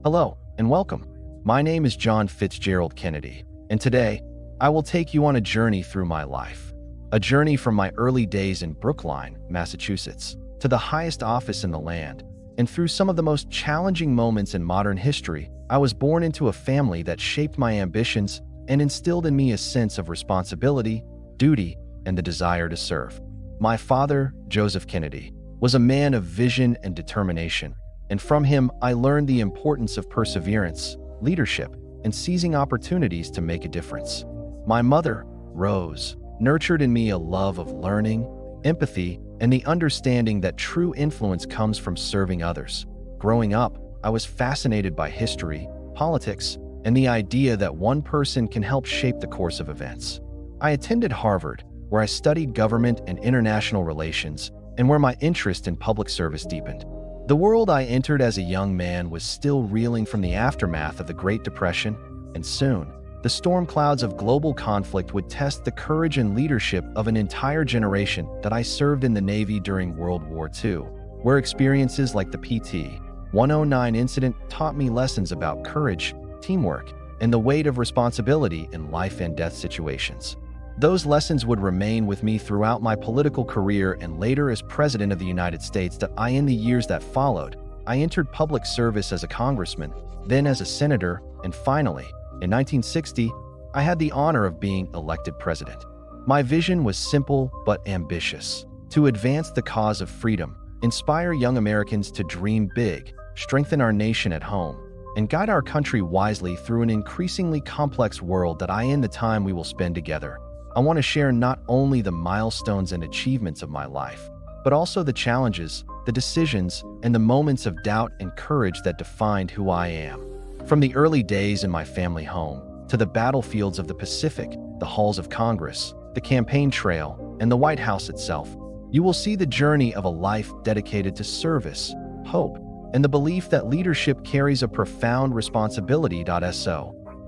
Hello, and welcome. My name is John Fitzgerald Kennedy, and today, I will take you on a journey through my life. A journey from my early days in Brookline, Massachusetts, to the highest office in the land, and through some of the most challenging moments in modern history. I was born into a family that shaped my ambitions and instilled in me a sense of responsibility, duty, and the desire to serve. My father, Joseph Kennedy, was a man of vision and determination, and from him I learned the importance of perseverance, leadership, and seizing opportunities to make a difference. My mother, Rose, nurtured in me a love of learning, empathy, and the understanding that true influence comes from serving others. Growing up, I was fascinated by history, politics, and the idea that one person can help shape the course of events. I attended Harvard, where I studied government and international relations, and where my interest in public service deepened. The world I entered as a young man was still reeling from the aftermath of the Great Depression, and soon, the storm clouds of global conflict would test the courage and leadership of an entire generation. That I served in the Navy during World War II, where experiences like the PT-109 incident taught me lessons about courage, teamwork, and the weight of responsibility in life and death situations. Those lessons would remain with me throughout my political career and later as President of the United States. In the years that followed, I entered public service as a congressman, then as a senator, and finally, in 1960, I had the honor of being elected president. My vision was simple but ambitious: to advance the cause of freedom, inspire young Americans to dream big, strengthen our nation at home, and guide our country wisely through an increasingly complex world. In the time we will spend together, I want to share not only the milestones and achievements of my life, but also the challenges, the decisions, and the moments of doubt and courage that defined who I am. From the early days in my family home, to the battlefields of the Pacific, the halls of Congress, the campaign trail, and the White House itself, you will see the journey of a life dedicated to service, hope, and the belief that leadership carries a profound responsibility.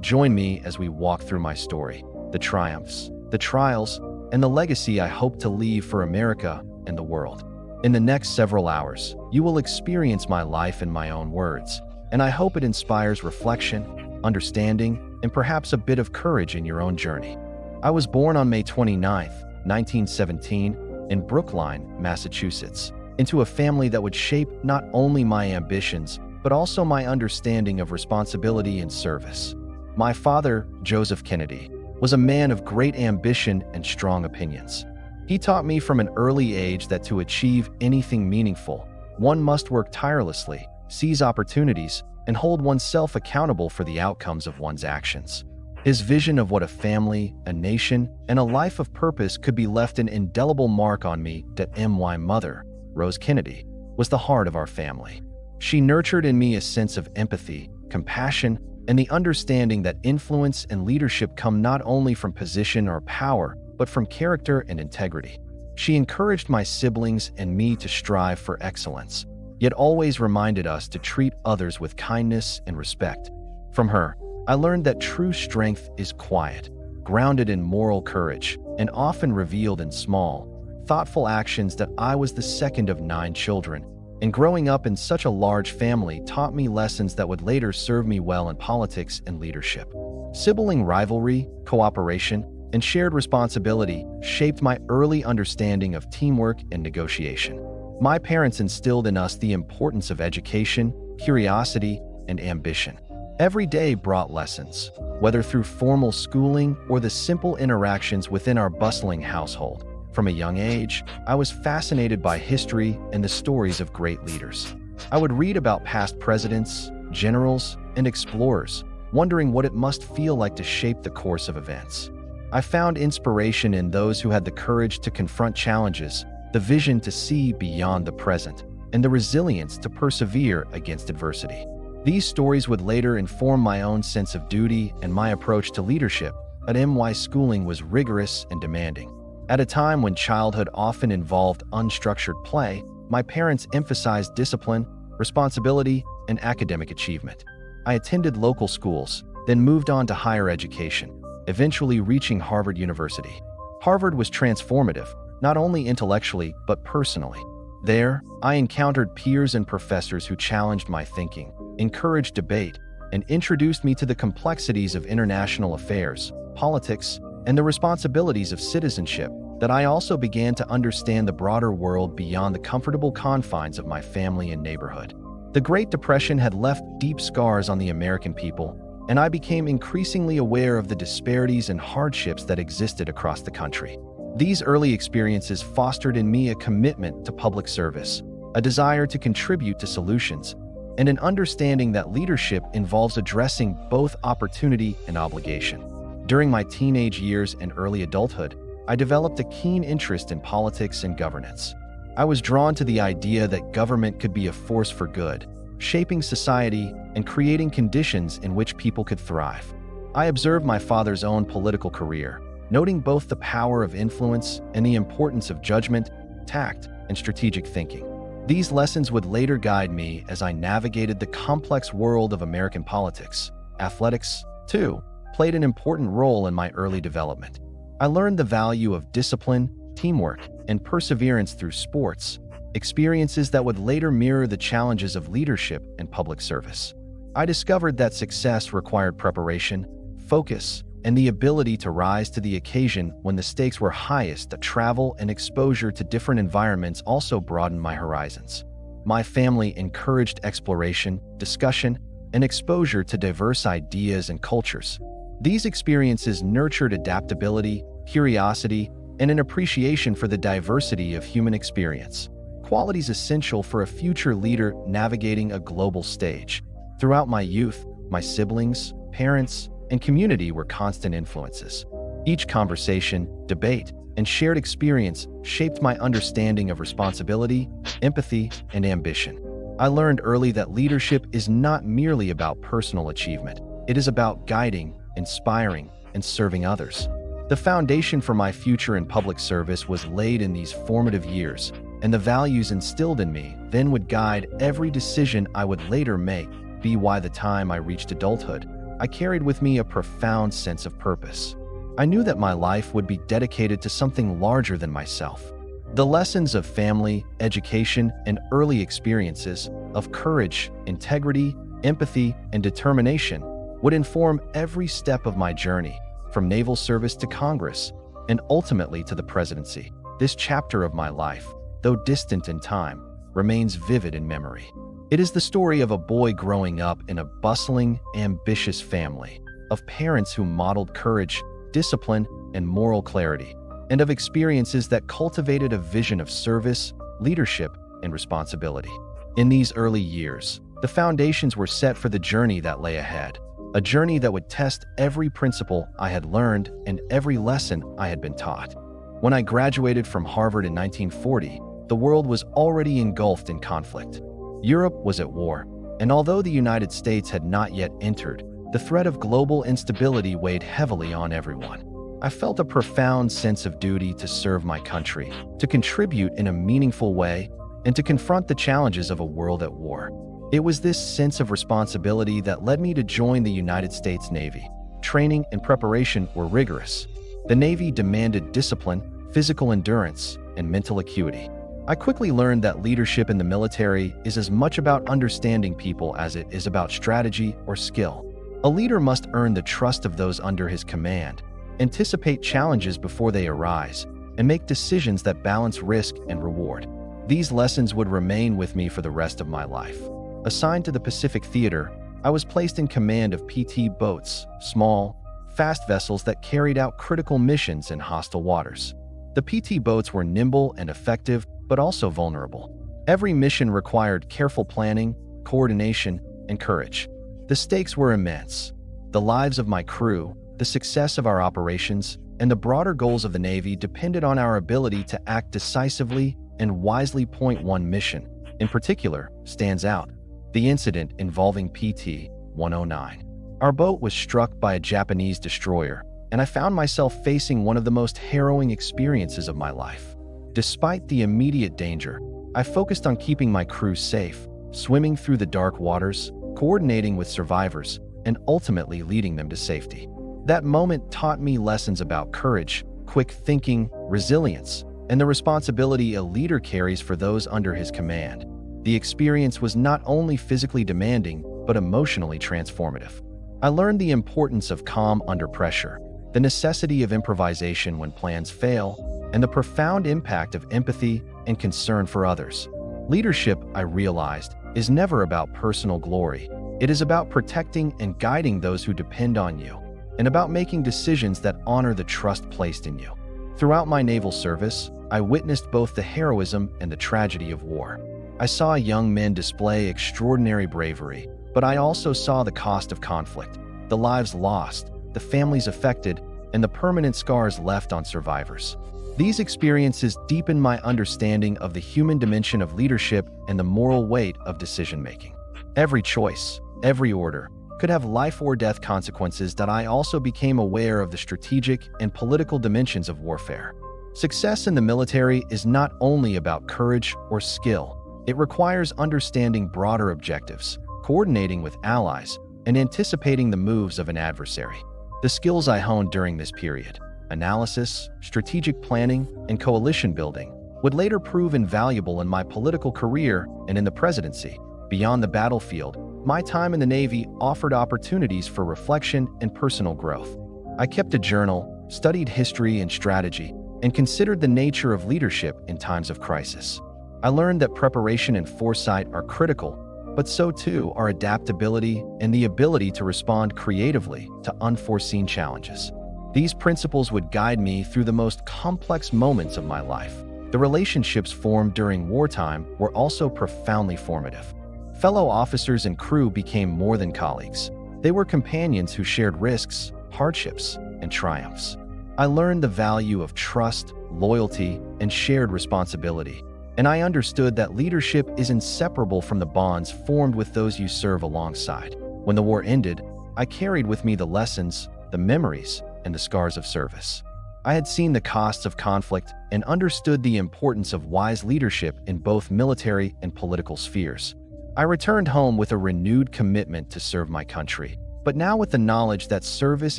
Join me as we walk through my story, the triumphs, the trials, and the legacy I hope to leave for America and the world. In the next several hours, you will experience my life in my own words, and I hope it inspires reflection, understanding, and perhaps a bit of courage in your own journey. I was born on May 29, 1917, in Brookline, Massachusetts, into a family that would shape not only my ambitions, but also my understanding of responsibility and service. My father, Joseph Kennedy, was a man of great ambition and strong opinions. He taught me from an early age that to achieve anything meaningful, one must work tirelessly, seize opportunities, and hold oneself accountable for the outcomes of one's actions. His vision of what a family, a nation, and a life of purpose could be left an indelible mark on me. My mother, Rose Kennedy, was the heart of our family. She nurtured in me a sense of empathy, compassion, and the understanding that influence and leadership come not only from position or power, but from character and integrity. She encouraged my siblings and me to strive for excellence, yet always reminded us to treat others with kindness and respect. From her, I learned that true strength is quiet, grounded in moral courage, and often revealed in small, thoughtful actions. I was the second of 9 children, and growing up in such a large family taught me lessons that would later serve me well in politics and leadership. Sibling rivalry, cooperation, and shared responsibility shaped my early understanding of teamwork and negotiation. My parents instilled in us the importance of education, curiosity, and ambition. Every day brought lessons, whether through formal schooling or the simple interactions within our bustling household. From a young age, I was fascinated by history and the stories of great leaders. I would read about past presidents, generals, and explorers, wondering what it must feel like to shape the course of events. I found inspiration in those who had the courage to confront challenges, the vision to see beyond the present, and the resilience to persevere against adversity. These stories would later inform my own sense of duty and my approach to leadership. My schooling was rigorous and demanding. At a time when childhood often involved unstructured play, my parents emphasized discipline, responsibility, and academic achievement. I attended local schools, then moved on to higher education, eventually reaching Harvard University. Harvard was transformative, not only intellectually, but personally. There, I encountered peers and professors who challenged my thinking, encouraged debate, and introduced me to the complexities of international affairs, politics, and the responsibilities of citizenship. That I also began to understand the broader world beyond the comfortable confines of my family and neighborhood. The Great Depression had left deep scars on the American people, and I became increasingly aware of the disparities and hardships that existed across the country. These early experiences fostered in me a commitment to public service, a desire to contribute to solutions, and an understanding that leadership involves addressing both opportunity and obligation. During my teenage years and early adulthood, I developed a keen interest in politics and governance. I was drawn to the idea that government could be a force for good, shaping society and creating conditions in which people could thrive. I observed my father's own political career, noting both the power of influence and the importance of judgment, tact, and strategic thinking. These lessons would later guide me as I navigated the complex world of American politics. Athletics, too, played an important role in my early development. I learned the value of discipline, teamwork, and perseverance through sports, experiences that would later mirror the challenges of leadership and public service. I discovered that success required preparation, focus, and the ability to rise to the occasion when the stakes were highest. That travel and exposure to different environments also broadened my horizons. My family encouraged exploration, discussion, and exposure to diverse ideas and cultures. These experiences nurtured adaptability, curiosity, and an appreciation for the diversity of human experience, qualities essential for a future leader navigating a global stage. Throughout my youth, my siblings, parents, and community were constant influences. Each conversation, debate, and shared experience shaped my understanding of responsibility, empathy, and ambition. I learned early that leadership is not merely about personal achievement. It is about guiding, inspiring, and serving others. The foundation for my future in public service was laid in these formative years, and the values instilled in me then would guide every decision I would later make. By the time I reached adulthood, I carried with me a profound sense of purpose. I knew that my life would be dedicated to something larger than myself. The lessons of family, education, and early experiences, of courage, integrity, empathy, and determination, would inform every step of my journey, from naval service to Congress, and ultimately to the presidency. This chapter of my life, though distant in time, remains vivid in memory. It is the story of a boy growing up in a bustling, ambitious family, of parents who modeled courage, discipline, and moral clarity, and of experiences that cultivated a vision of service, leadership, and responsibility. In these early years, the foundations were set for the journey that lay ahead, a journey that would test every principle I had learned and every lesson I had been taught. When I graduated from Harvard in 1940, the world was already engulfed in conflict. Europe was at war, and although the United States had not yet entered, the threat of global instability weighed heavily on everyone. I felt a profound sense of duty to serve my country, to contribute in a meaningful way, and to confront the challenges of a world at war. It was this sense of responsibility that led me to join the United States Navy. Training and preparation were rigorous. The Navy demanded discipline, physical endurance, and mental acuity. I quickly learned that leadership in the military is as much about understanding people as it is about strategy or skill. A leader must earn the trust of those under his command, anticipate challenges before they arise, and make decisions that balance risk and reward. These lessons would remain with me for the rest of my life. Assigned to the Pacific Theater, I was placed in command of PT boats, small, fast vessels that carried out critical missions in hostile waters. The PT boats were nimble and effective, but also vulnerable. Every mission required careful planning, coordination, and courage. The stakes were immense. The lives of my crew, the success of our operations, and the broader goals of the Navy depended on our ability to act decisively and wisely. One mission, in particular, stands out: the incident involving PT 109. Our boat was struck by a Japanese destroyer, and I found myself facing one of the most harrowing experiences of my life. Despite the immediate danger, I focused on keeping my crew safe, swimming through the dark waters, coordinating with survivors, and ultimately leading them to safety. That moment taught me lessons about courage, quick thinking, resilience, and the responsibility a leader carries for those under his command. The experience was not only physically demanding, but emotionally transformative. I learned the importance of calm under pressure, the necessity of improvisation when plans fail, and the profound impact of empathy and concern for others. Leadership, I realized, is never about personal glory. It is about protecting and guiding those who depend on you, and about making decisions that honor the trust placed in you. Throughout my naval service, I witnessed both the heroism and the tragedy of war. I saw young men display extraordinary bravery, but I also saw the cost of conflict, the lives lost, the families affected, and the permanent scars left on survivors. These experiences deepened my understanding of the human dimension of leadership and the moral weight of decision-making. Every choice, every order, could have life or death consequences that I also became aware of the strategic and political dimensions of warfare. Success in the military is not only about courage or skill. It requires understanding broader objectives, coordinating with allies, and anticipating the moves of an adversary. The skills I honed during this period, analysis, strategic planning, and coalition building, would later prove invaluable in my political career and in the presidency. Beyond the battlefield, my time in the Navy offered opportunities for reflection and personal growth. I kept a journal, studied history and strategy, and considered the nature of leadership in times of crisis. I learned that preparation and foresight are critical, but so too are adaptability and the ability to respond creatively to unforeseen challenges. These principles would guide me through the most complex moments of my life. The relationships formed during wartime were also profoundly formative. Fellow officers and crew became more than colleagues. They were companions who shared risks, hardships, and triumphs. I learned the value of trust, loyalty, and shared responsibility, and I understood that leadership is inseparable from the bonds formed with those you serve alongside. When the war ended, I carried with me the lessons, the memories, and the scars of service. I had seen the costs of conflict and understood the importance of wise leadership in both military and political spheres. I returned home with a renewed commitment to serve my country, but now with the knowledge that service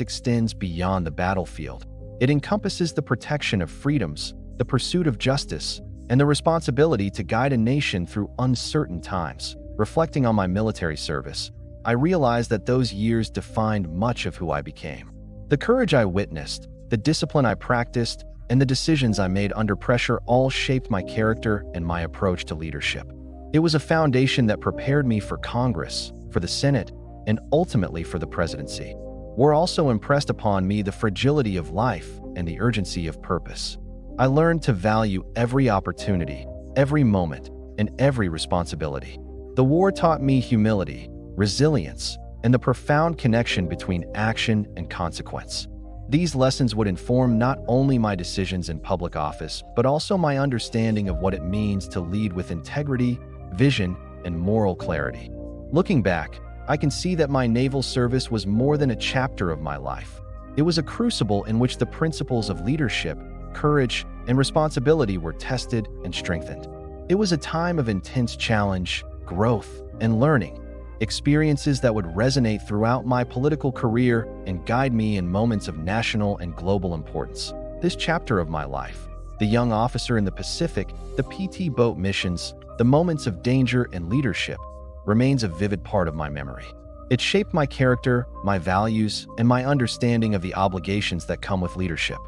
extends beyond the battlefield. It encompasses the protection of freedoms, the pursuit of justice, and the responsibility to guide a nation through uncertain times. Reflecting on my military service, I realized that those years defined much of who I became. The courage I witnessed, the discipline I practiced, and the decisions I made under pressure all shaped my character and my approach to leadership. It was a foundation that prepared me for Congress, for the Senate, and ultimately for the presidency. War also impressed upon me the fragility of life and the urgency of purpose. I learned to value every opportunity, every moment, and every responsibility. The war taught me humility, resilience, and the profound connection between action and consequence. These lessons would inform not only my decisions in public office, but also my understanding of what it means to lead with integrity, vision, and moral clarity. Looking back, I can see that my naval service was more than a chapter of my life. It was a crucible in which the principles of leadership, courage, and responsibility were tested and strengthened. It was a time of intense challenge, growth, and learning, experiences that would resonate throughout my political career and guide me in moments of national and global importance. This chapter of my life, the young officer in the Pacific, the PT boat missions, the moments of danger and leadership, remains a vivid part of my memory. It shaped my character, my values, and my understanding of the obligations that come with leadership.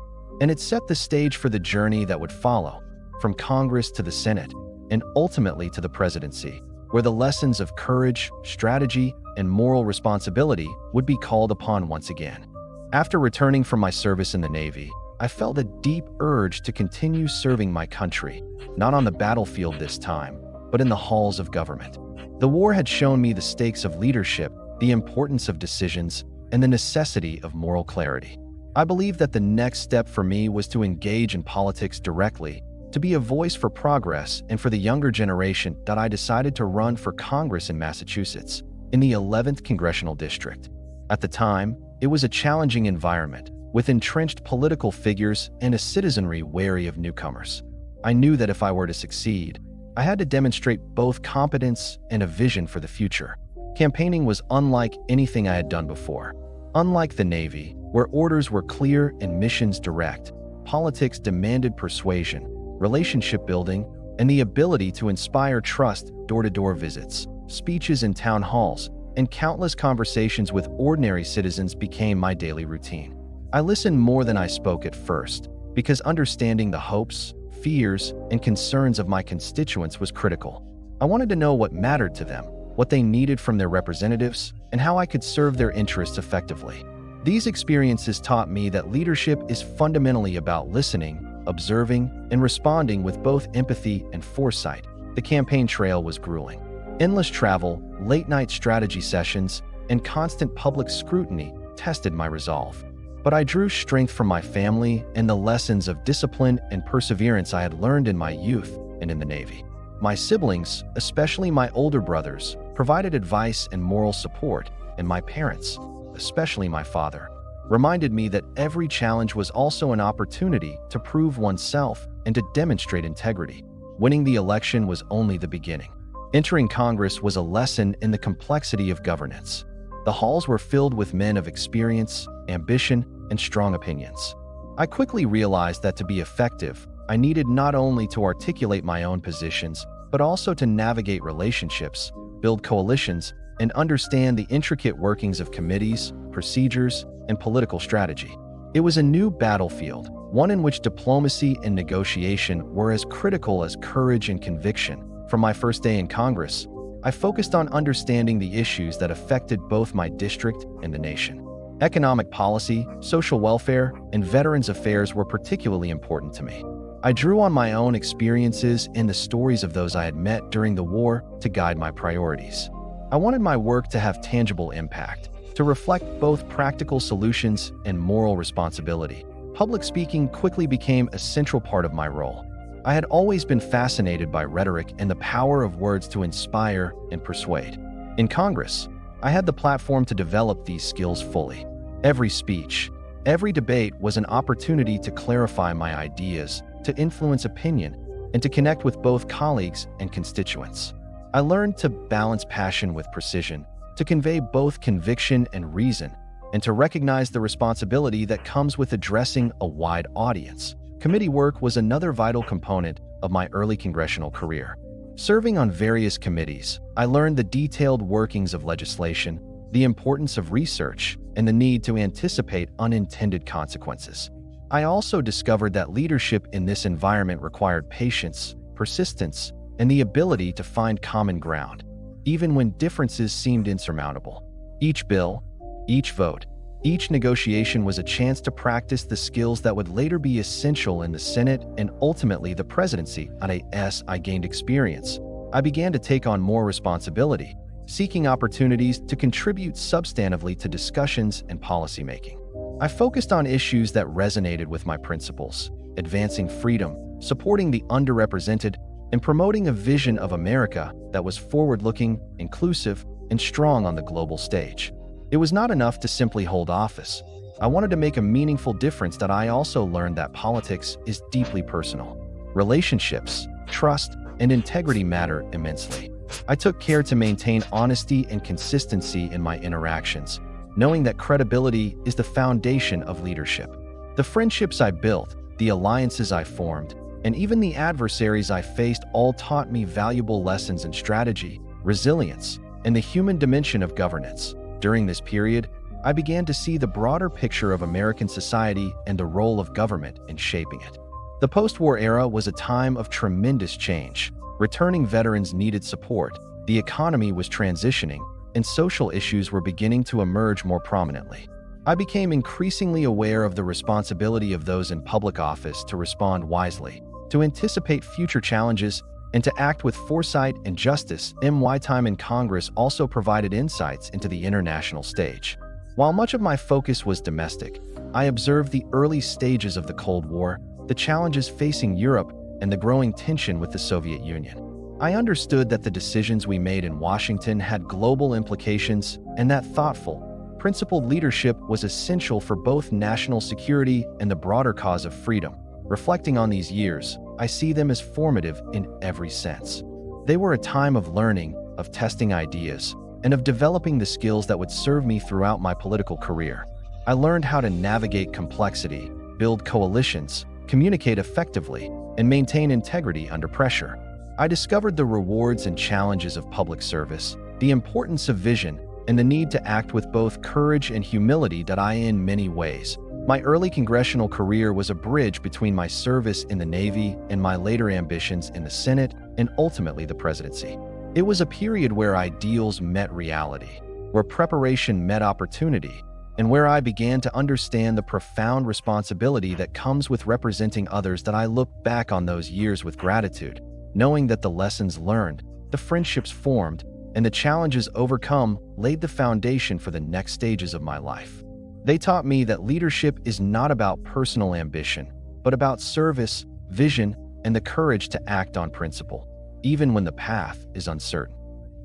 And it set the stage for the journey that would follow, from Congress to the Senate, and ultimately to the presidency, where the lessons of courage, strategy, and moral responsibility would be called upon once again. After returning from my service in the Navy, I felt a deep urge to continue serving my country, not on the battlefield this time, but in the halls of government. The war had shown me the stakes of leadership, the importance of decisions, and the necessity of moral clarity. I believed that the next step for me was to engage in politics directly, to be a voice for progress and for the younger generation. That I decided to run for Congress in Massachusetts, in the 11th Congressional District. At the time, it was a challenging environment, with entrenched political figures and a citizenry wary of newcomers. I knew that if I were to succeed, I had to demonstrate both competence and a vision for the future. Campaigning was unlike anything I had done before. Unlike the Navy, where orders were clear and missions direct, politics demanded persuasion, relationship building, and the ability to inspire trust. Door-to-door visits, speeches in town halls, and countless conversations with ordinary citizens became my daily routine. I listened more than I spoke at first, because understanding the hopes, fears, and concerns of my constituents was critical. I wanted to know what mattered to them, what they needed from their representatives, and how I could serve their interests effectively. These experiences taught me that leadership is fundamentally about listening, observing, and responding with both empathy and foresight. The campaign trail was grueling. Endless travel, late-night strategy sessions, and constant public scrutiny tested my resolve. But I drew strength from my family and the lessons of discipline and perseverance I had learned in my youth and in the Navy. My siblings, especially my older brothers, provided advice and moral support, and my parents, especially my father, reminded me that every challenge was also an opportunity to prove oneself and to demonstrate integrity. Winning the election was only the beginning. Entering Congress was a lesson in the complexity of governance. The halls were filled with men of experience, ambition, and strong opinions. I quickly realized that to be effective, I needed not only to articulate my own positions, but also to navigate relationships, build coalitions, and understand the intricate workings of committees, procedures, and political strategy. It was a new battlefield, one in which diplomacy and negotiation were as critical as courage and conviction. From my first day in Congress, I focused on understanding the issues that affected both my district and the nation. Economic policy, social welfare, and veterans affairs were particularly important to me. I drew on my own experiences and the stories of those I had met during the war to guide my priorities. I wanted my work to have tangible impact, to reflect both practical solutions and moral responsibility. Public speaking quickly became a central part of my role. I had always been fascinated by rhetoric and the power of words to inspire and persuade. In Congress, I had the platform to develop these skills fully. Every speech, every debate was an opportunity to clarify my ideas, to influence opinion, and to connect with both colleagues and constituents. I learned to balance passion with precision, to convey both conviction and reason, and to recognize the responsibility that comes with addressing a wide audience. Committee work was another vital component of my early congressional career. Serving on various committees, I learned the detailed workings of legislation, the importance of research, and the need to anticipate unintended consequences. I also discovered that leadership in this environment required patience, persistence, and the ability to find common ground, even when differences seemed insurmountable. Each bill, each vote, each negotiation was a chance to practice the skills that would later be essential in the Senate and ultimately the presidency. As I gained experience, I began to take on more responsibility, seeking opportunities to contribute substantively to discussions and policymaking. I focused on issues that resonated with my principles, advancing freedom, supporting the underrepresented, and promoting a vision of America that was forward-looking, inclusive, and strong on the global stage. It was not enough to simply hold office. I wanted to make a meaningful difference. I also learned that politics is deeply personal. Relationships, trust, and integrity matter immensely. I took care to maintain honesty and consistency in my interactions, knowing that credibility is the foundation of leadership. The friendships I built, the alliances I formed, and even the adversaries I faced all taught me valuable lessons in strategy, resilience, and the human dimension of governance. During this period, I began to see the broader picture of American society and the role of government in shaping it. The post-war era was a time of tremendous change. Returning veterans needed support, the economy was transitioning, and social issues were beginning to emerge more prominently. I became increasingly aware of the responsibility of those in public office to respond wisely, to anticipate future challenges, and to act with foresight and justice. My time in Congress also provided insights into the international stage. While much of my focus was domestic, I observed the early stages of the Cold War, the challenges facing Europe, and the growing tension with the Soviet Union. I understood that the decisions we made in Washington had global implications, and that thoughtful, principled leadership was essential for both national security and the broader cause of freedom. Reflecting on these years, I see them as formative in every sense. They were a time of learning, of testing ideas, and of developing the skills that would serve me throughout my political career. I learned how to navigate complexity, build coalitions, communicate effectively, and maintain integrity under pressure. I discovered the rewards and challenges of public service, the importance of vision, and the need to act with both courage and humility that I in many ways. My early congressional career was a bridge between my service in the Navy and my later ambitions in the Senate and ultimately the presidency. It was a period where ideals met reality, where preparation met opportunity, and where I began to understand the profound responsibility that comes with representing others. That I look back on those years with gratitude, knowing that the lessons learned, the friendships formed, and the challenges overcome laid the foundation for the next stages of my life. They taught me that leadership is not about personal ambition, but about service, vision, and the courage to act on principle, even when the path is uncertain.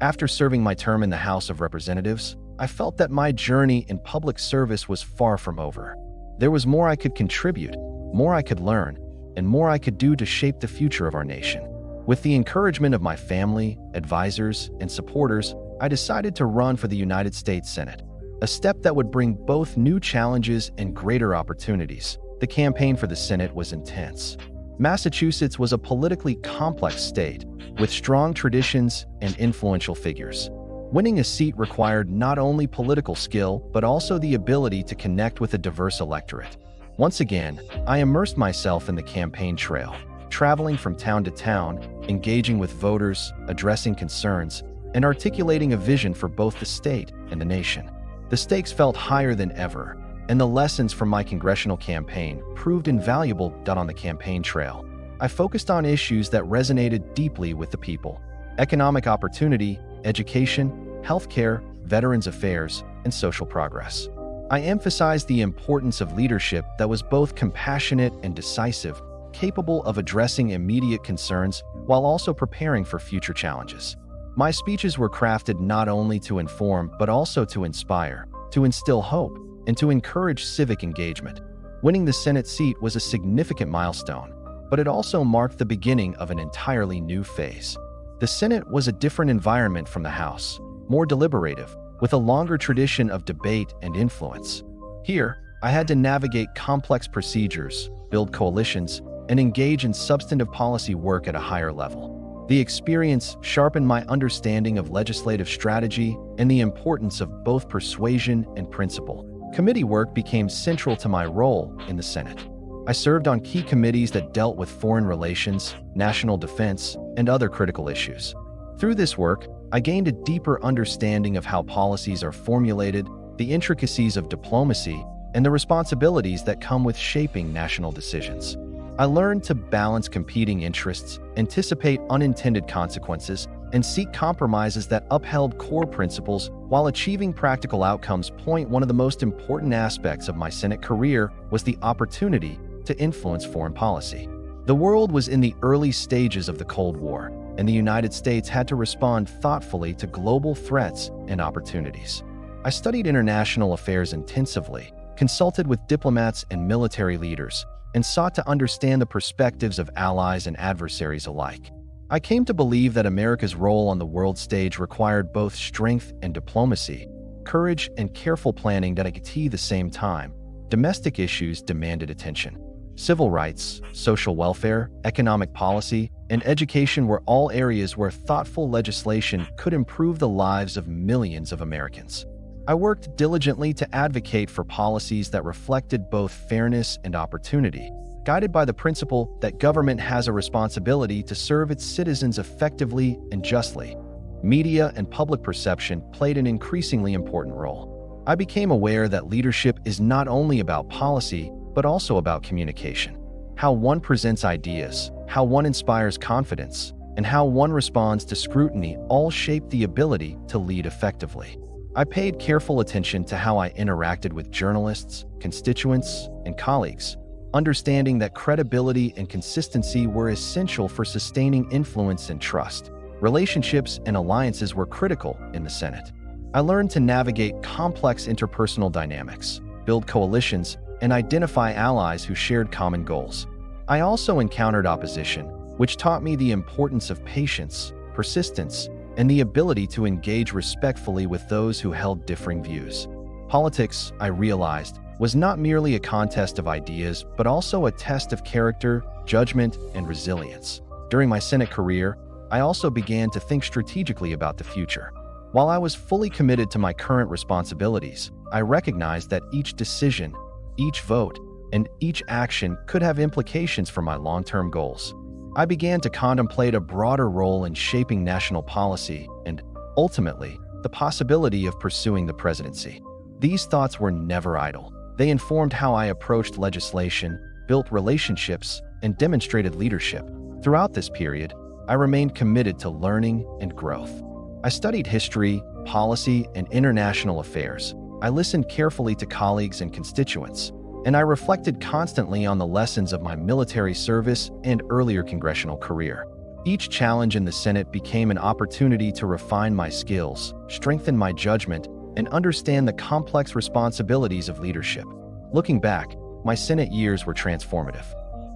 After serving my term in the House of Representatives, I felt that my journey in public service was far from over. There was more I could contribute, more I could learn, and more I could do to shape the future of our nation. With the encouragement of my family, advisors, and supporters, I decided to run for the United States Senate, a step that would bring both new challenges and greater opportunities. The campaign for the Senate was intense. Massachusetts was a politically complex state with strong traditions and influential figures. Winning a seat required not only political skill, but also the ability to connect with a diverse electorate. Once again, I immersed myself in the campaign trail, traveling from town to town, engaging with voters, addressing concerns, and articulating a vision for both the state and the nation. The stakes felt higher than ever, and the lessons from my congressional campaign proved invaluable. On the campaign trail, I focused on issues that resonated deeply with the people: economic opportunity, education, healthcare, veterans affairs, and social progress. I emphasized the importance of leadership that was both compassionate and decisive, capable of addressing immediate concerns while also preparing for future challenges. My speeches were crafted not only to inform, but also to inspire, to instill hope, and to encourage civic engagement. Winning the Senate seat was a significant milestone, but it also marked the beginning of an entirely new phase. The Senate was a different environment from the House, more deliberative, with a longer tradition of debate and influence. Here, I had to navigate complex procedures, build coalitions, and engage in substantive policy work at a higher level. The experience sharpened my understanding of legislative strategy and the importance of both persuasion and principle. Committee work became central to my role in the Senate. I served on key committees that dealt with foreign relations, national defense, and other critical issues. Through this work, I gained a deeper understanding of how policies are formulated, the intricacies of diplomacy, and the responsibilities that come with shaping national decisions. I learned to balance competing interests, anticipate unintended consequences, and seek compromises that upheld core principles while achieving practical outcomes. One of the most important aspects of my Senate career was the opportunity to influence foreign policy. The world was in the early stages of the Cold War, and the United States had to respond thoughtfully to global threats and opportunities. I studied international affairs intensively, consulted with diplomats and military leaders, and sought to understand the perspectives of allies and adversaries alike. I came to believe that America's role on the world stage required both strength and diplomacy, courage and careful planning at the same time. Domestic issues demanded attention. Civil rights, social welfare, economic policy, and education were all areas where thoughtful legislation could improve the lives of millions of Americans. I worked diligently to advocate for policies that reflected both fairness and opportunity, guided by the principle that government has a responsibility to serve its citizens effectively and justly. Media and public perception played an increasingly important role. I became aware that leadership is not only about policy, but also about communication. How one presents ideas, how one inspires confidence, and how one responds to scrutiny all shape the ability to lead effectively. I paid careful attention to how I interacted with journalists, constituents, and colleagues, understanding that credibility and consistency were essential for sustaining influence and trust. Relationships and alliances were critical in the Senate. I learned to navigate complex interpersonal dynamics, build coalitions, and identify allies who shared common goals. I also encountered opposition, which taught me the importance of patience, persistence, and the ability to engage respectfully with those who held differing views. Politics, I realized, was not merely a contest of ideas, but also a test of character, judgment, and resilience. During my Senate career, I also began to think strategically about the future. While I was fully committed to my current responsibilities, I recognized that each decision, each vote, and each action could have implications for my long-term goals. I began to contemplate a broader role in shaping national policy and, ultimately, the possibility of pursuing the presidency. These thoughts were never idle. They informed how I approached legislation, built relationships, and demonstrated leadership. Throughout this period, I remained committed to learning and growth. I studied history, policy, and international affairs. I listened carefully to colleagues and constituents, and I reflected constantly on the lessons of my military service and earlier congressional career. Each challenge in the Senate became an opportunity to refine my skills, strengthen my judgment, and understand the complex responsibilities of leadership. Looking back, my Senate years were transformative.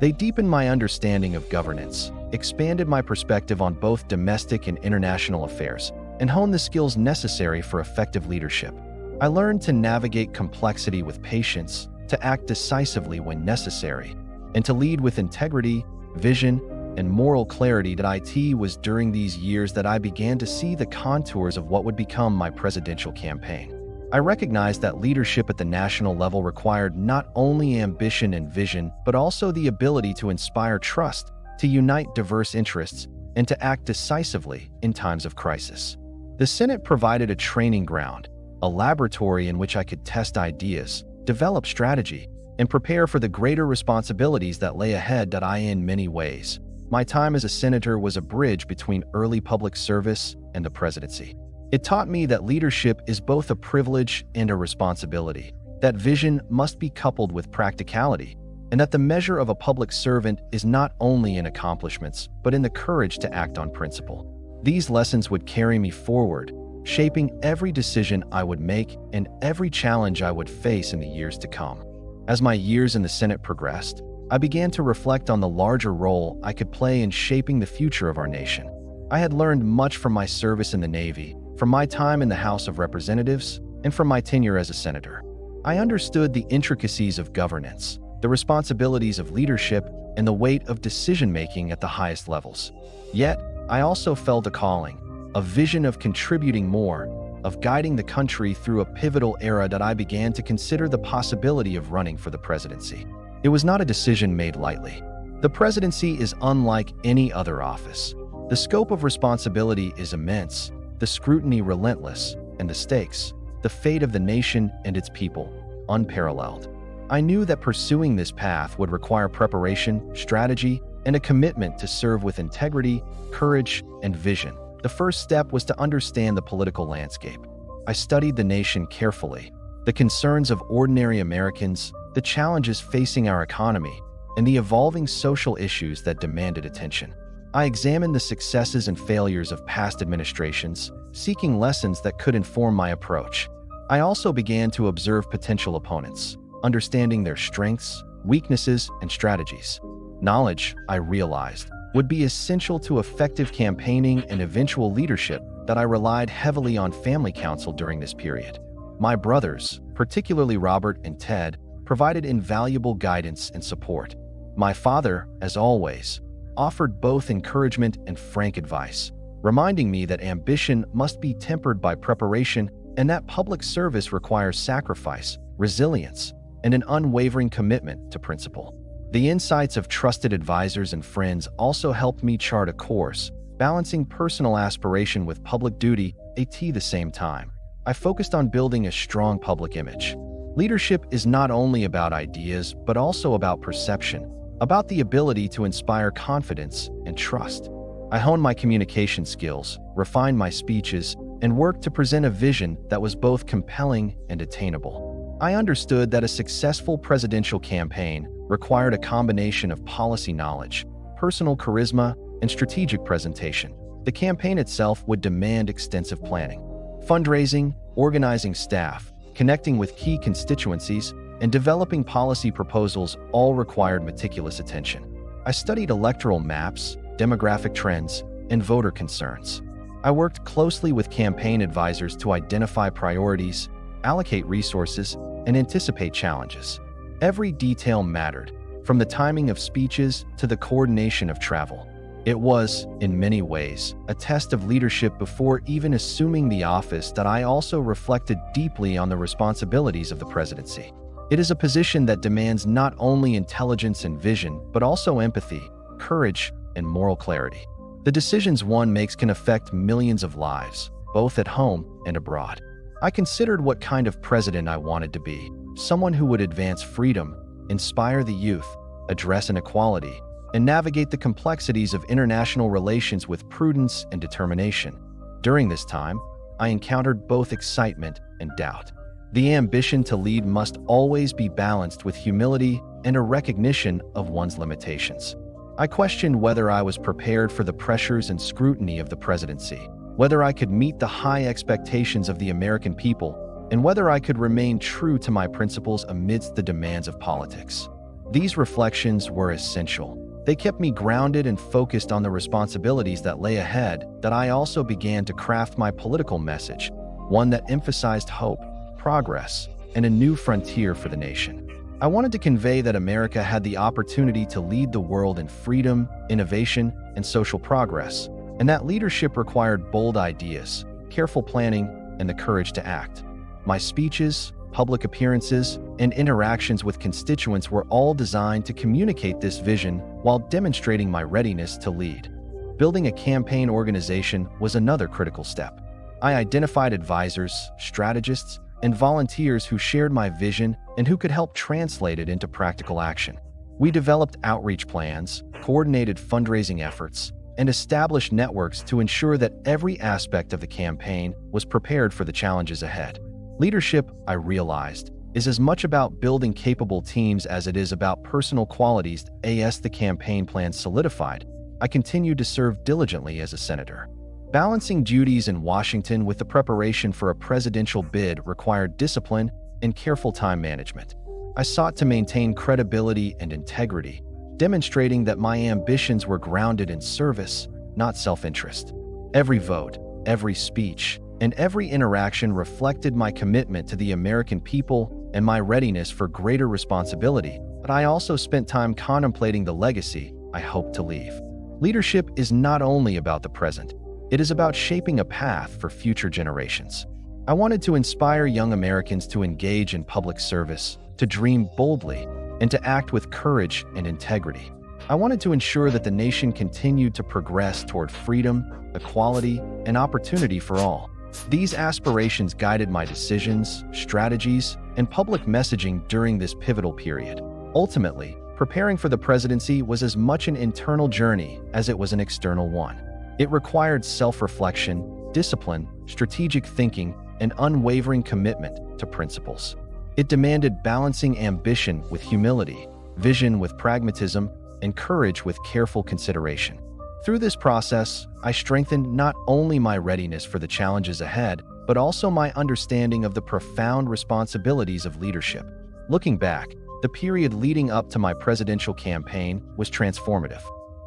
They deepened my understanding of governance, expanded my perspective on both domestic and international affairs, and honed the skills necessary for effective leadership. I learned to navigate complexity with patience, to act decisively when necessary, and to lead with integrity, vision, and moral clarity. It was during these years that I began to see the contours of what would become my presidential campaign. I recognized that leadership at the national level required not only ambition and vision, but also the ability to inspire trust, to unite diverse interests, and to act decisively in times of crisis. The Senate provided a training ground, a laboratory in which I could test ideas, develop strategy, and prepare for the greater responsibilities that lay ahead. In many ways, my time as a senator was a bridge between early public service and the presidency. It taught me that leadership is both a privilege and a responsibility, that vision must be coupled with practicality, and that the measure of a public servant is not only in accomplishments, but in the courage to act on principle. These lessons would carry me forward, shaping every decision I would make and every challenge I would face in the years to come. As my years in the Senate progressed, I began to reflect on the larger role I could play in shaping the future of our nation. I had learned much from my service in the Navy, from my time in the House of Representatives, and from my tenure as a senator. I understood the intricacies of governance, the responsibilities of leadership, and the weight of decision-making at the highest levels. Yet, I also felt a calling, a vision of contributing more, of guiding the country through a pivotal era. I began to consider the possibility of running for the presidency. It was not a decision made lightly. The presidency is unlike any other office. The scope of responsibility is immense, the scrutiny relentless, and the stakes, the fate of the nation and its people, unparalleled. I knew that pursuing this path would require preparation, strategy, and a commitment to serve with integrity, courage, and vision. The first step was to understand the political landscape. I studied the nation carefully, the concerns of ordinary Americans, the challenges facing our economy, and the evolving social issues that demanded attention. I examined the successes and failures of past administrations, seeking lessons that could inform my approach. I also began to observe potential opponents, understanding their strengths, weaknesses, and strategies. Knowledge, I realized, would be essential to effective campaigning and eventual leadership. That I relied heavily on family counsel during this period. My brothers, particularly Robert and Ted, provided invaluable guidance and support. My father, as always, offered both encouragement and frank advice, reminding me that ambition must be tempered by preparation and that public service requires sacrifice, resilience, and an unwavering commitment to principle. The insights of trusted advisors and friends also helped me chart a course, balancing personal aspiration with public duty at the same time. I focused on building a strong public image. Leadership is not only about ideas, but also about perception, about the ability to inspire confidence and trust. I honed my communication skills, refined my speeches, and worked to present a vision that was both compelling and attainable. I understood that a successful presidential campaign required a combination of policy knowledge, personal charisma, and strategic presentation. The campaign itself would demand extensive planning. Fundraising, organizing staff, connecting with key constituencies, and developing policy proposals all required meticulous attention. I studied electoral maps, demographic trends, and voter concerns. I worked closely with campaign advisors to identify priorities, allocate resources, and anticipate challenges. Every detail mattered, from the timing of speeches to the coordination of travel. It was, in many ways, a test of leadership before even assuming the office that I also reflected deeply on the responsibilities of the presidency. It is a position that demands not only intelligence and vision, but also empathy, courage, and moral clarity. The decisions one makes can affect millions of lives, both at home and abroad. I considered what kind of president I wanted to be, someone who would advance freedom, inspire the youth, address inequality, and navigate the complexities of international relations with prudence and determination. During this time, I encountered both excitement and doubt. The ambition to lead must always be balanced with humility and a recognition of one's limitations. I questioned whether I was prepared for the pressures and scrutiny of the presidency, whether I could meet the high expectations of the American people, and whether I could remain true to my principles amidst the demands of politics. These reflections were essential. They kept me grounded and focused on the responsibilities that lay ahead. That I also began to craft my political message, one that emphasized hope, progress, and a new frontier for the nation. I wanted to convey that America had the opportunity to lead the world in freedom, innovation, and social progress, and that leadership required bold ideas, careful planning, and the courage to act. My speeches, public appearances, and interactions with constituents were all designed to communicate this vision while demonstrating my readiness to lead. Building a campaign organization was another critical step. I identified advisors, strategists, and volunteers who shared my vision and who could help translate it into practical action. We developed outreach plans, coordinated fundraising efforts, and established networks to ensure that every aspect of the campaign was prepared for the challenges ahead. Leadership, I realized, is as much about building capable teams as it is about personal qualities. As the campaign plan solidified, I continued to serve diligently as a senator. Balancing duties in Washington with the preparation for a presidential bid required discipline and careful time management. I sought to maintain credibility and integrity, demonstrating that my ambitions were grounded in service, not self-interest. Every vote, every speech, and every interaction reflected my commitment to the American people and my readiness for greater responsibility, but I also spent time contemplating the legacy I hoped to leave. Leadership is not only about the present, it is about shaping a path for future generations. I wanted to inspire young Americans to engage in public service, to dream boldly, and to act with courage and integrity. I wanted to ensure that the nation continued to progress toward freedom, equality, and opportunity for all. These aspirations guided my decisions, strategies, and public messaging during this pivotal period. Ultimately, preparing for the presidency was as much an internal journey as it was an external one. It required self-reflection, discipline, strategic thinking, and unwavering commitment to principles. It demanded balancing ambition with humility, vision with pragmatism, and courage with careful consideration. Through this process, I strengthened not only my readiness for the challenges ahead, but also my understanding of the profound responsibilities of leadership. Looking back, the period leading up to my presidential campaign was transformative.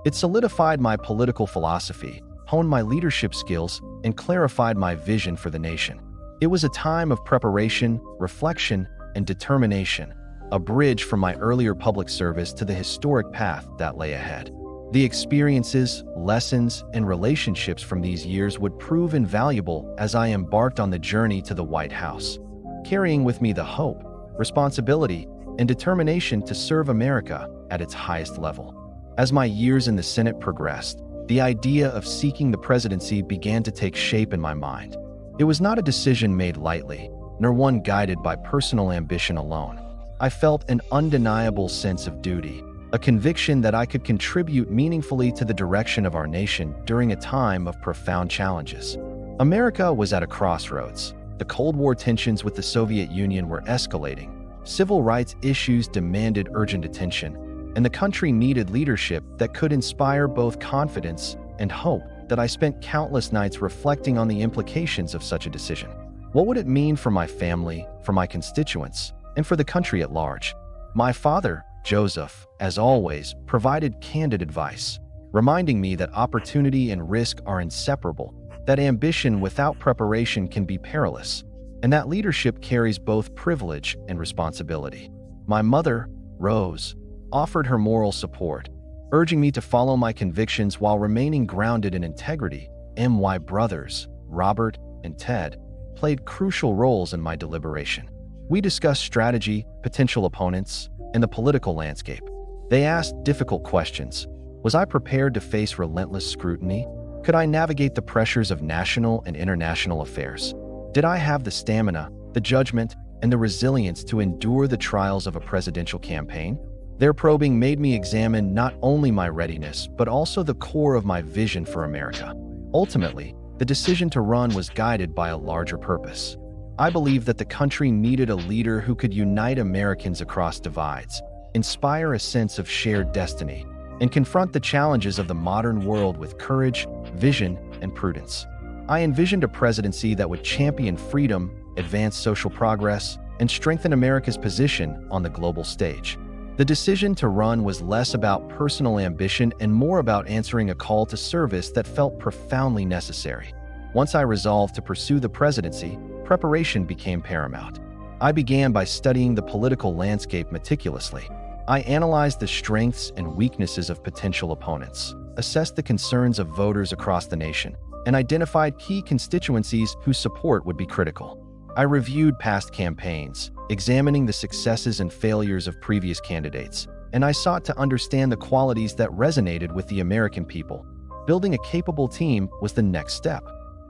It solidified my political philosophy, honed my leadership skills, and clarified my vision for the nation. It was a time of preparation, reflection, and determination, a bridge from my earlier public service to the historic path that lay ahead. The experiences, lessons, and relationships from these years would prove invaluable as I embarked on the journey to the White House, carrying with me the hope, responsibility, and determination to serve America at its highest level. As my years in the Senate progressed, the idea of seeking the presidency began to take shape in my mind. It was not a decision made lightly, nor one guided by personal ambition alone. I felt an undeniable sense of duty, a conviction that I could contribute meaningfully to the direction of our nation during a time of profound challenges. America was at a crossroads. The Cold War tensions with the Soviet Union were escalating. Civil rights issues demanded urgent attention, and the country needed leadership that could inspire both confidence and hope. That I spent countless nights reflecting on the implications of such a decision. What would it mean for my family, for my constituents, and for the country at large? My father, Joseph, as always, provided candid advice, reminding me that opportunity and risk are inseparable, that ambition without preparation can be perilous. and that leadership carries both privilege and responsibility. My mother, Rose, offered her moral support, urging me to follow my convictions while remaining grounded in integrity. My brothers, Robert and Ted, played crucial roles in my deliberation. We discussed strategy, potential opponents, and the political landscape. They asked difficult questions. Was I prepared to face relentless scrutiny? Could I navigate the pressures of national and international affairs? Did I have the stamina, the judgment, and the resilience to endure the trials of a presidential campaign? Their probing made me examine not only my readiness, but also the core of my vision for America. Ultimately, the decision to run was guided by a larger purpose. I believed that the country needed a leader who could unite Americans across divides, inspire a sense of shared destiny, and confront the challenges of the modern world with courage, vision, and prudence. I envisioned a presidency that would champion freedom, advance social progress, and strengthen America's position on the global stage. The decision to run was less about personal ambition and more about answering a call to service that felt profoundly necessary. Once I resolved to pursue the presidency, preparation became paramount. I began by studying the political landscape meticulously. I analyzed the strengths and weaknesses of potential opponents, assessed the concerns of voters across the nation, and identified key constituencies whose support would be critical. I reviewed past campaigns, examining the successes and failures of previous candidates, and I sought to understand the qualities that resonated with the American people. Building a capable team was the next step.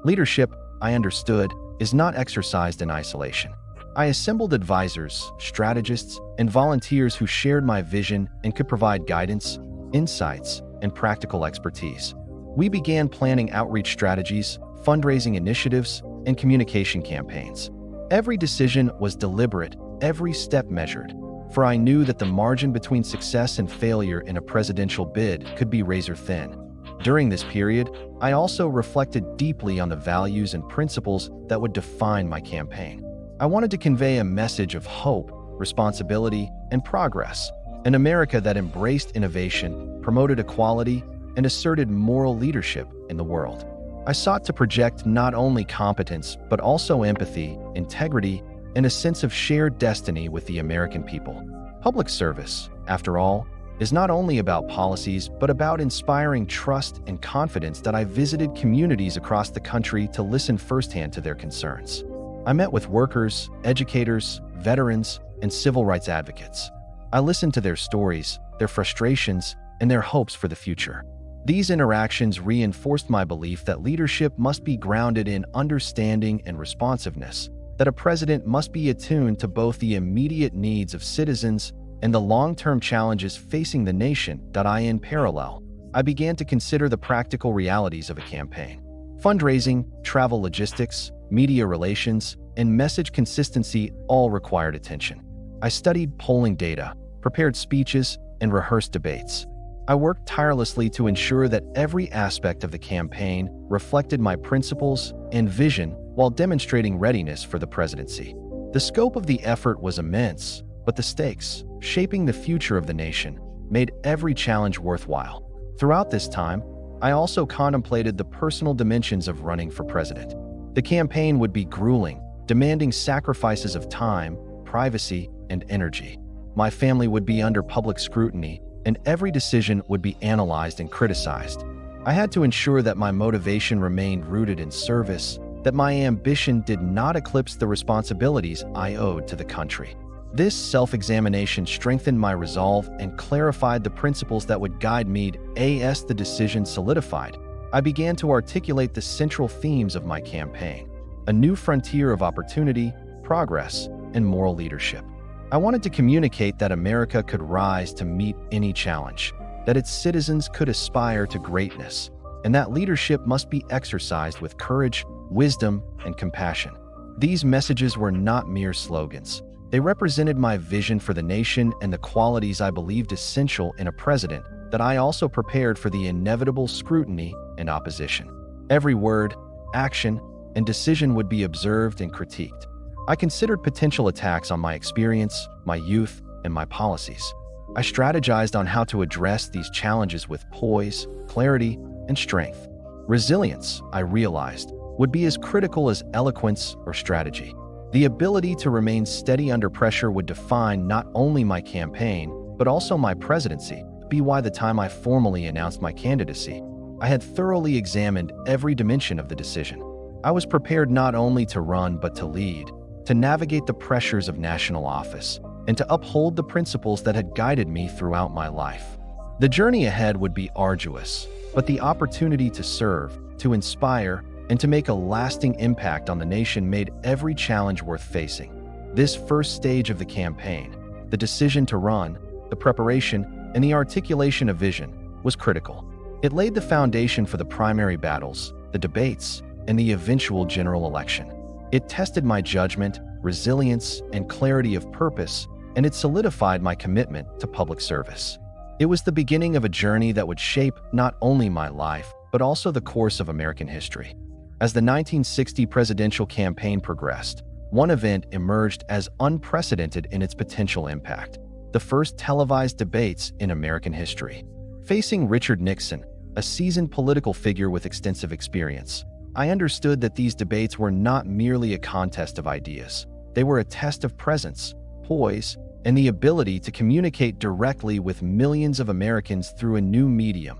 Leadership, I understood, is not exercised in isolation. I assembled advisors, strategists, and volunteers who shared my vision and could provide guidance, insights, and practical expertise. We began planning outreach strategies, fundraising initiatives, and communication campaigns. Every decision was deliberate, every step measured, for I knew that the margin between success and failure in a presidential bid could be razor thin. During this period, I also reflected deeply on the values and principles that would define my campaign. I wanted to convey a message of hope, responsibility, and progress, an America that embraced innovation, promoted equality, and asserted moral leadership in the world. I sought to project not only competence, but also empathy, integrity, and a sense of shared destiny with the American people. Public service, after all, is not only about policies, but about inspiring trust and confidence. That I visited communities across the country to listen firsthand to their concerns. I met with workers, educators, veterans, and civil rights advocates. I listened to their stories, their frustrations, and their hopes for the future. These interactions reinforced my belief that leadership must be grounded in understanding and responsiveness, that a president must be attuned to both the immediate needs of citizens and the long-term challenges facing the nation. In parallel, I began to consider the practical realities of a campaign. Fundraising, travel logistics, media relations, and message consistency all required attention. I studied polling data, prepared speeches, and rehearsed debates. I worked tirelessly to ensure that every aspect of the campaign reflected my principles and vision while demonstrating readiness for the presidency. The scope of the effort was immense, but the stakes, shaping the future of the nation, made every challenge worthwhile. Throughout this time, I also contemplated the personal dimensions of running for president. The campaign would be grueling, demanding sacrifices of time, privacy, and energy. My family would be under public scrutiny, and every decision would be analyzed and criticized. I had to ensure that my motivation remained rooted in service, that my ambition did not eclipse the responsibilities I owed to the country. This self-examination strengthened my resolve and clarified the principles that would guide me. As the decision solidified, I began to articulate the central themes of my campaign: a new frontier of opportunity, progress, and moral leadership. I wanted to communicate that America could rise to meet any challenge, that its citizens could aspire to greatness, and that leadership must be exercised with courage, wisdom, and compassion. These messages were not mere slogans. They represented my vision for the nation and the qualities I believed essential in a president. That I also prepared for the inevitable scrutiny and opposition. Every word, action, and decision would be observed and critiqued. I considered potential attacks on my experience, my youth, and my policies. I strategized on how to address these challenges with poise, clarity, and strength. Resilience, I realized, would be as critical as eloquence or strategy. The ability to remain steady under pressure would define not only my campaign, but also my presidency. By the time I formally announced my candidacy, I had thoroughly examined every dimension of the decision. I was prepared not only to run, but to lead, to navigate the pressures of national office, and to uphold the principles that had guided me throughout my life. The journey ahead would be arduous, but the opportunity to serve, to inspire, and to make a lasting impact on the nation made every challenge worth facing. This first stage of the campaign, the decision to run, the preparation, and the articulation of vision, was critical. It laid the foundation for the primary battles, the debates, and the eventual general election. It tested my judgment, resilience, and clarity of purpose, and it solidified my commitment to public service. It was the beginning of a journey that would shape not only my life, but also the course of American history. As the 1960 presidential campaign progressed, one event emerged as unprecedented in its potential impact: the first televised debates in American history. Facing Richard Nixon, a seasoned political figure with extensive experience, I understood that these debates were not merely a contest of ideas. They were a test of presence, poise, and the ability to communicate directly with millions of Americans through a new medium.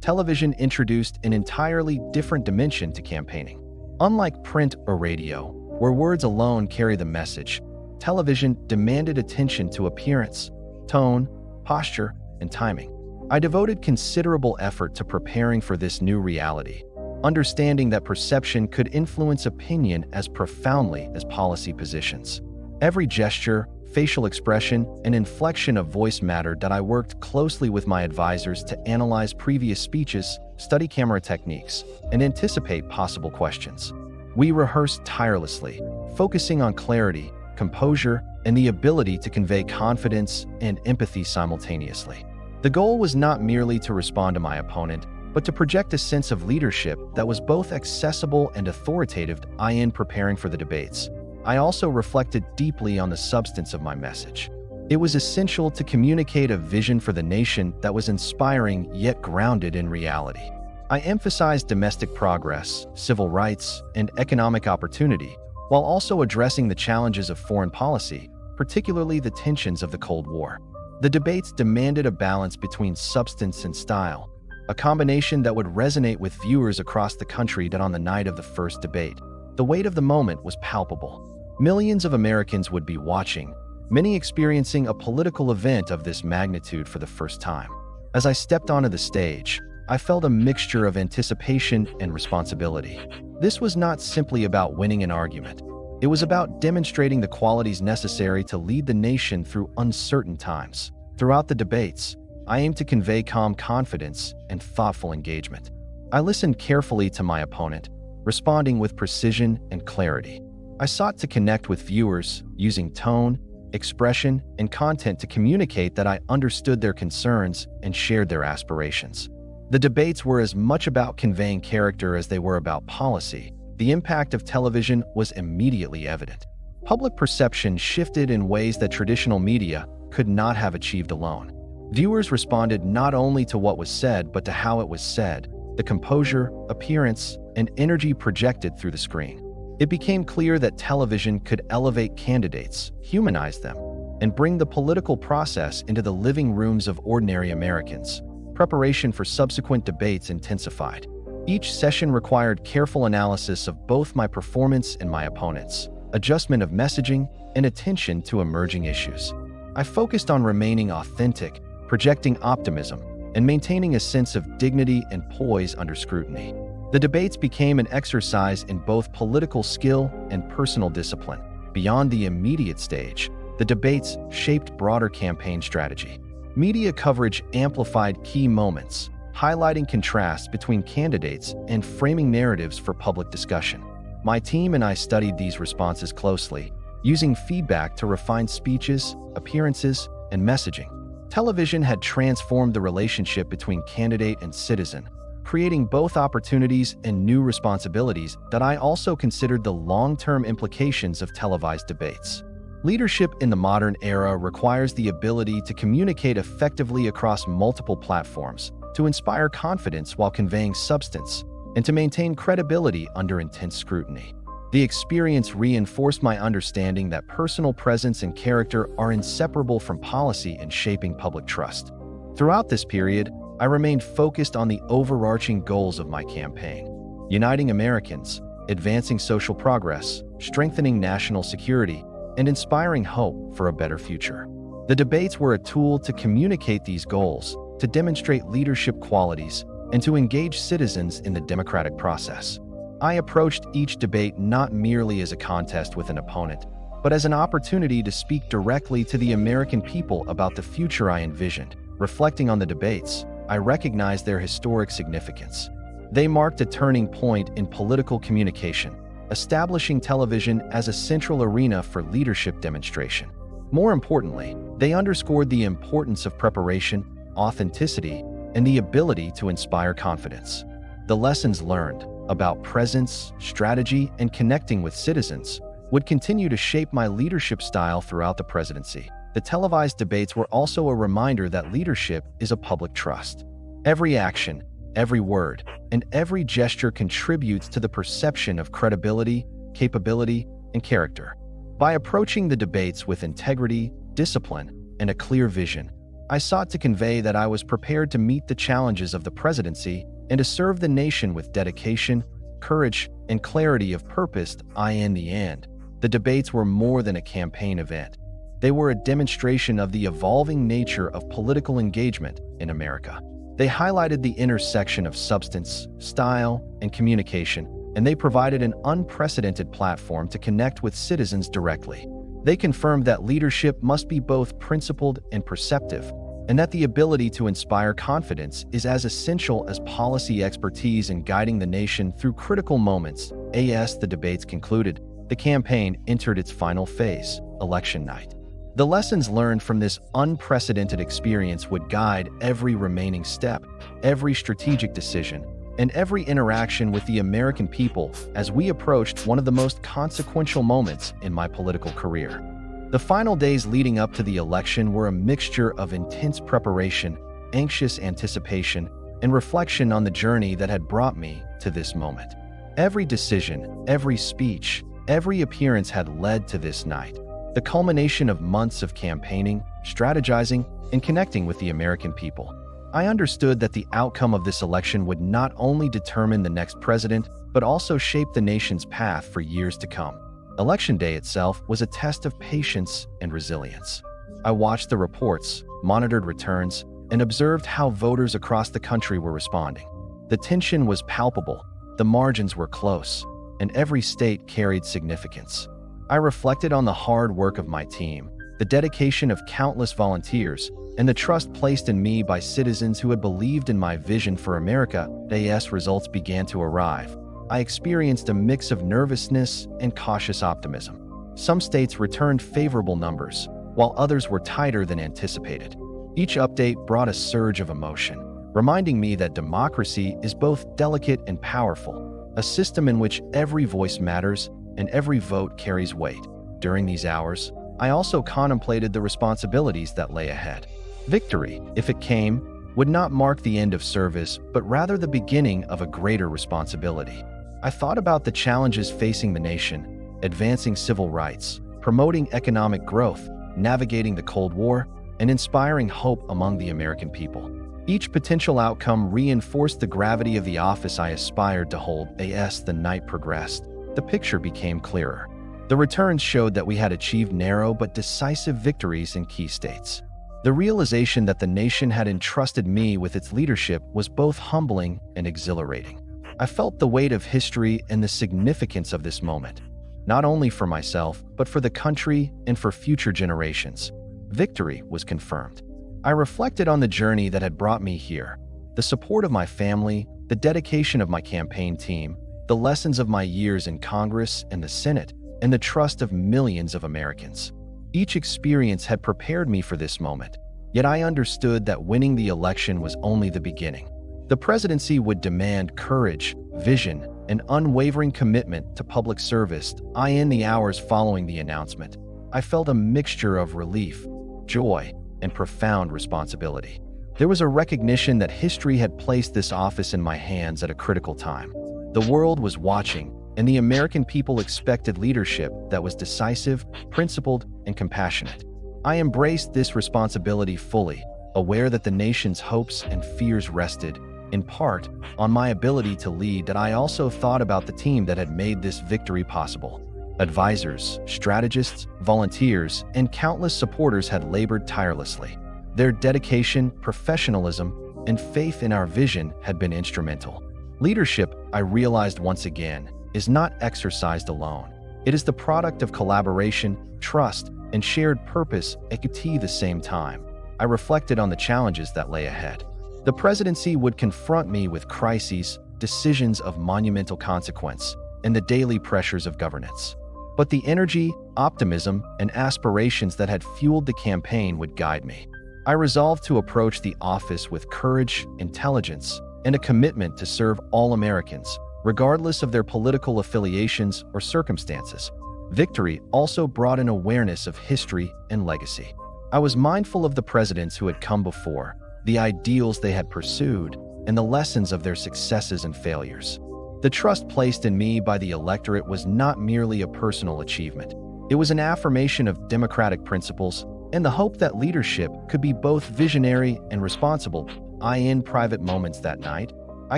Television introduced an entirely different dimension to campaigning. Unlike print or radio, where words alone carry the message, television demanded attention to appearance, tone, posture, and timing. I devoted considerable effort to preparing for this new reality, understanding that perception could influence opinion as profoundly as policy positions. Every gesture, facial expression, and inflection of voice mattered. That I worked closely with my advisors to analyze previous speeches, study camera techniques, and anticipate possible questions. We rehearsed tirelessly, focusing on clarity, composure, and the ability to convey confidence and empathy simultaneously. The goal was not merely to respond to my opponent, but to project a sense of leadership that was both accessible and authoritative. In preparing for the debates, I also reflected deeply on the substance of my message. It was essential to communicate a vision for the nation that was inspiring yet grounded in reality. I emphasized domestic progress, civil rights, and economic opportunity, while also addressing the challenges of foreign policy, particularly the tensions of the Cold War. The debates demanded a balance between substance and style, a combination that would resonate with viewers across the country. That on the night of the first debate, the weight of the moment was palpable. Millions of Americans would be watching, many experiencing a political event of this magnitude for the first time. As I stepped onto the stage, I felt a mixture of anticipation and responsibility. This was not simply about winning an argument. It was about demonstrating the qualities necessary to lead the nation through uncertain times. Throughout the debates, I aimed to convey calm confidence and thoughtful engagement. I listened carefully to my opponent, responding with precision and clarity. I sought to connect with viewers, using tone, expression, and content to communicate that I understood their concerns and shared their aspirations. The debates were as much about conveying character as they were about policy. The impact of television was immediately evident. Public perception shifted in ways that traditional media could not have achieved alone. Viewers responded not only to what was said, but to how it was said, the composure, appearance, and energy projected through the screen. It became clear that television could elevate candidates, humanize them, and bring the political process into the living rooms of ordinary Americans. Preparation for subsequent debates intensified. Each session required careful analysis of both my performance and my opponent's, adjustment of messaging, and attention to emerging issues. I focused on remaining authentic, projecting optimism, and maintaining a sense of dignity and poise under scrutiny. The debates became an exercise in both political skill and personal discipline. Beyond the immediate stage, the debates shaped broader campaign strategy. Media coverage amplified key moments, highlighting contrasts between candidates and framing narratives for public discussion. My team and I studied these responses closely, using feedback to refine speeches, appearances, and messaging. Television had transformed the relationship between candidate and citizen, creating both opportunities and new responsibilities. That I also considered the long-term implications of televised debates. Leadership in the modern era requires the ability to communicate effectively across multiple platforms, to inspire confidence while conveying substance, and to maintain credibility under intense scrutiny. The experience reinforced my understanding that personal presence and character are inseparable from policy and shaping public trust. Throughout this period, I remained focused on the overarching goals of my campaign: uniting Americans, advancing social progress, strengthening national security, and inspiring hope for a better future. The debates were a tool to communicate these goals, to demonstrate leadership qualities, and to engage citizens in the democratic process. I approached each debate not merely as a contest with an opponent, but as an opportunity to speak directly to the American people about the future I envisioned. Reflecting on the debates, I recognized their historic significance. They marked a turning point in political communication, establishing television as a central arena for leadership demonstration. More importantly, they underscored the importance of preparation, authenticity, and the ability to inspire confidence. The lessons learned about presence, strategy, and connecting with citizens would continue to shape my leadership style throughout the presidency. The televised debates were also a reminder that leadership is a public trust. Every action, every word, and every gesture contributes to the perception of credibility, capability, and character. By approaching the debates with integrity, discipline, and a clear vision, I sought to convey that I was prepared to meet the challenges of the presidency and to serve the nation with dedication, courage, and clarity of purpose. In the end, the debates were more than a campaign event. They were a demonstration of the evolving nature of political engagement in America. They highlighted the intersection of substance, style, and communication, and they provided an unprecedented platform to connect with citizens directly. They confirmed that leadership must be both principled and perceptive, and that the ability to inspire confidence is as essential as policy expertise in guiding the nation through critical moments. As the debates concluded, the campaign entered its final phase, election night. The lessons learned from this unprecedented experience would guide every remaining step, every strategic decision, and every interaction with the American people as we approached one of the most consequential moments in my political career. The final days leading up to the election were a mixture of intense preparation, anxious anticipation, and reflection on the journey that had brought me to this moment. Every decision, every speech, every appearance had led to this night, the culmination of months of campaigning, strategizing, and connecting with the American people. I understood that the outcome of this election would not only determine the next president, but also shape the nation's path for years to come. Election day itself was a test of patience and resilience. I watched the reports, monitored returns, and observed how voters across the country were responding. The tension was palpable, the margins were close, and every state carried significance. I reflected on the hard work of my team, the dedication of countless volunteers, and the trust placed in me by citizens who had believed in my vision for America. As results began to arrive, I experienced a mix of nervousness and cautious optimism. Some states returned favorable numbers, while others were tighter than anticipated. Each update brought a surge of emotion, reminding me that democracy is both delicate and powerful, a system in which every voice matters and every vote carries weight. During these hours, I also contemplated the responsibilities that lay ahead. Victory, if it came, would not mark the end of service, but rather the beginning of a greater responsibility. I thought about the challenges facing the nation: advancing civil rights, promoting economic growth, navigating the Cold War, and inspiring hope among the American people. Each potential outcome reinforced the gravity of the office I aspired to hold. As the night progressed, the picture became clearer. The returns showed that we had achieved narrow but decisive victories in key states. The realization that the nation had entrusted me with its leadership was both humbling and exhilarating. I felt the weight of history and the significance of this moment, not only for myself, but for the country and for future generations. Victory was confirmed. I reflected on the journey that had brought me here, the support of my family, the dedication of my campaign team, the lessons of my years in Congress and the Senate, and the trust of millions of Americans. Each experience had prepared me for this moment, yet I understood that winning the election was only the beginning. The presidency would demand courage, vision, and unwavering commitment to public service. In the hours following the announcement, I felt a mixture of relief, joy, and profound responsibility. There was a recognition that history had placed this office in my hands at a critical time. The world was watching, and the American people expected leadership that was decisive, principled, and compassionate. I embraced this responsibility fully, aware that the nation's hopes and fears rested, in part, on my ability to lead. That I also thought about the team that had made this victory possible. Advisors, strategists, volunteers, and countless supporters had labored tirelessly. Their dedication, professionalism, and faith in our vision had been instrumental. Leadership, I realized once again, is not exercised alone. It is the product of collaboration, trust, and shared purpose at the same time. I reflected on the challenges that lay ahead. The presidency would confront me with crises, decisions of monumental consequence, and the daily pressures of governance. But the energy, optimism, and aspirations that had fueled the campaign would guide me. I resolved to approach the office with courage, intelligence, and a commitment to serve all Americans, regardless of their political affiliations or circumstances. Victory also brought an awareness of history and legacy. I was mindful of the presidents who had come before, the ideals they had pursued, and the lessons of their successes and failures. The trust placed in me by the electorate was not merely a personal achievement. It was an affirmation of democratic principles and the hope that leadership could be both visionary and responsible. In private moments that night, I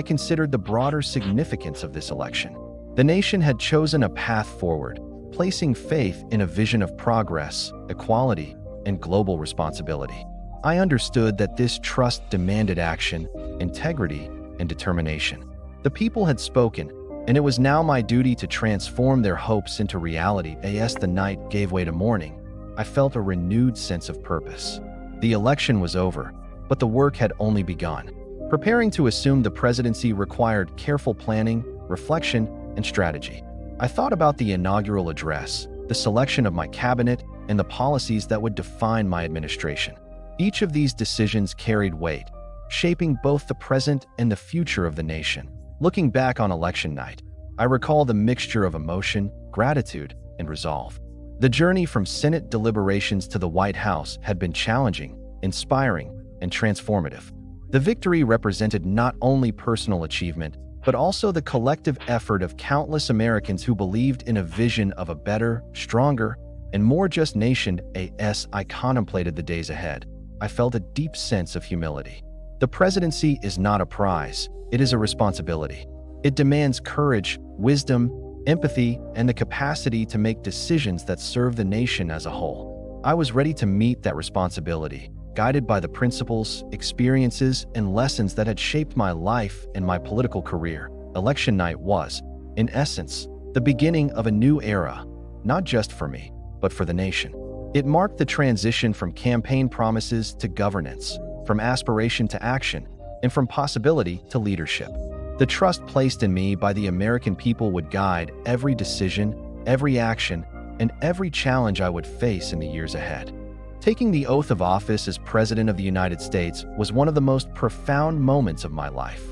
considered the broader significance of this election. The nation had chosen a path forward, placing faith in a vision of progress, equality, and global responsibility. I understood that this trust demanded action, integrity, and determination. The people had spoken, and it was now my duty to transform their hopes into reality. As the night gave way to morning, I felt a renewed sense of purpose. The election was over, but the work had only begun. Preparing to assume the presidency required careful planning, reflection, and strategy. I thought about the inaugural address, the selection of my cabinet, and the policies that would define my administration. Each of these decisions carried weight, shaping both the present and the future of the nation. Looking back on election night, I recall the mixture of emotion, gratitude, and resolve. The journey from Senate deliberations to the White House had been challenging, inspiring, and transformative. The victory represented not only personal achievement, but also the collective effort of countless Americans who believed in a vision of a better, stronger, and more just nation. As I contemplated the days ahead, I felt a deep sense of humility. The presidency is not a prize, it is a responsibility. It demands courage, wisdom, empathy, and the capacity to make decisions that serve the nation as a whole. I was ready to meet that responsibility, guided by the principles, experiences, and lessons that had shaped my life and my political career. Election night was, in essence, the beginning of a new era, not just for me, but for the nation. It marked the transition from campaign promises to governance, from aspiration to action, and from possibility to leadership. The trust placed in me by the American people would guide every decision, every action, and every challenge I would face in the years ahead. Taking the oath of office as President of the United States was one of the most profound moments of my life.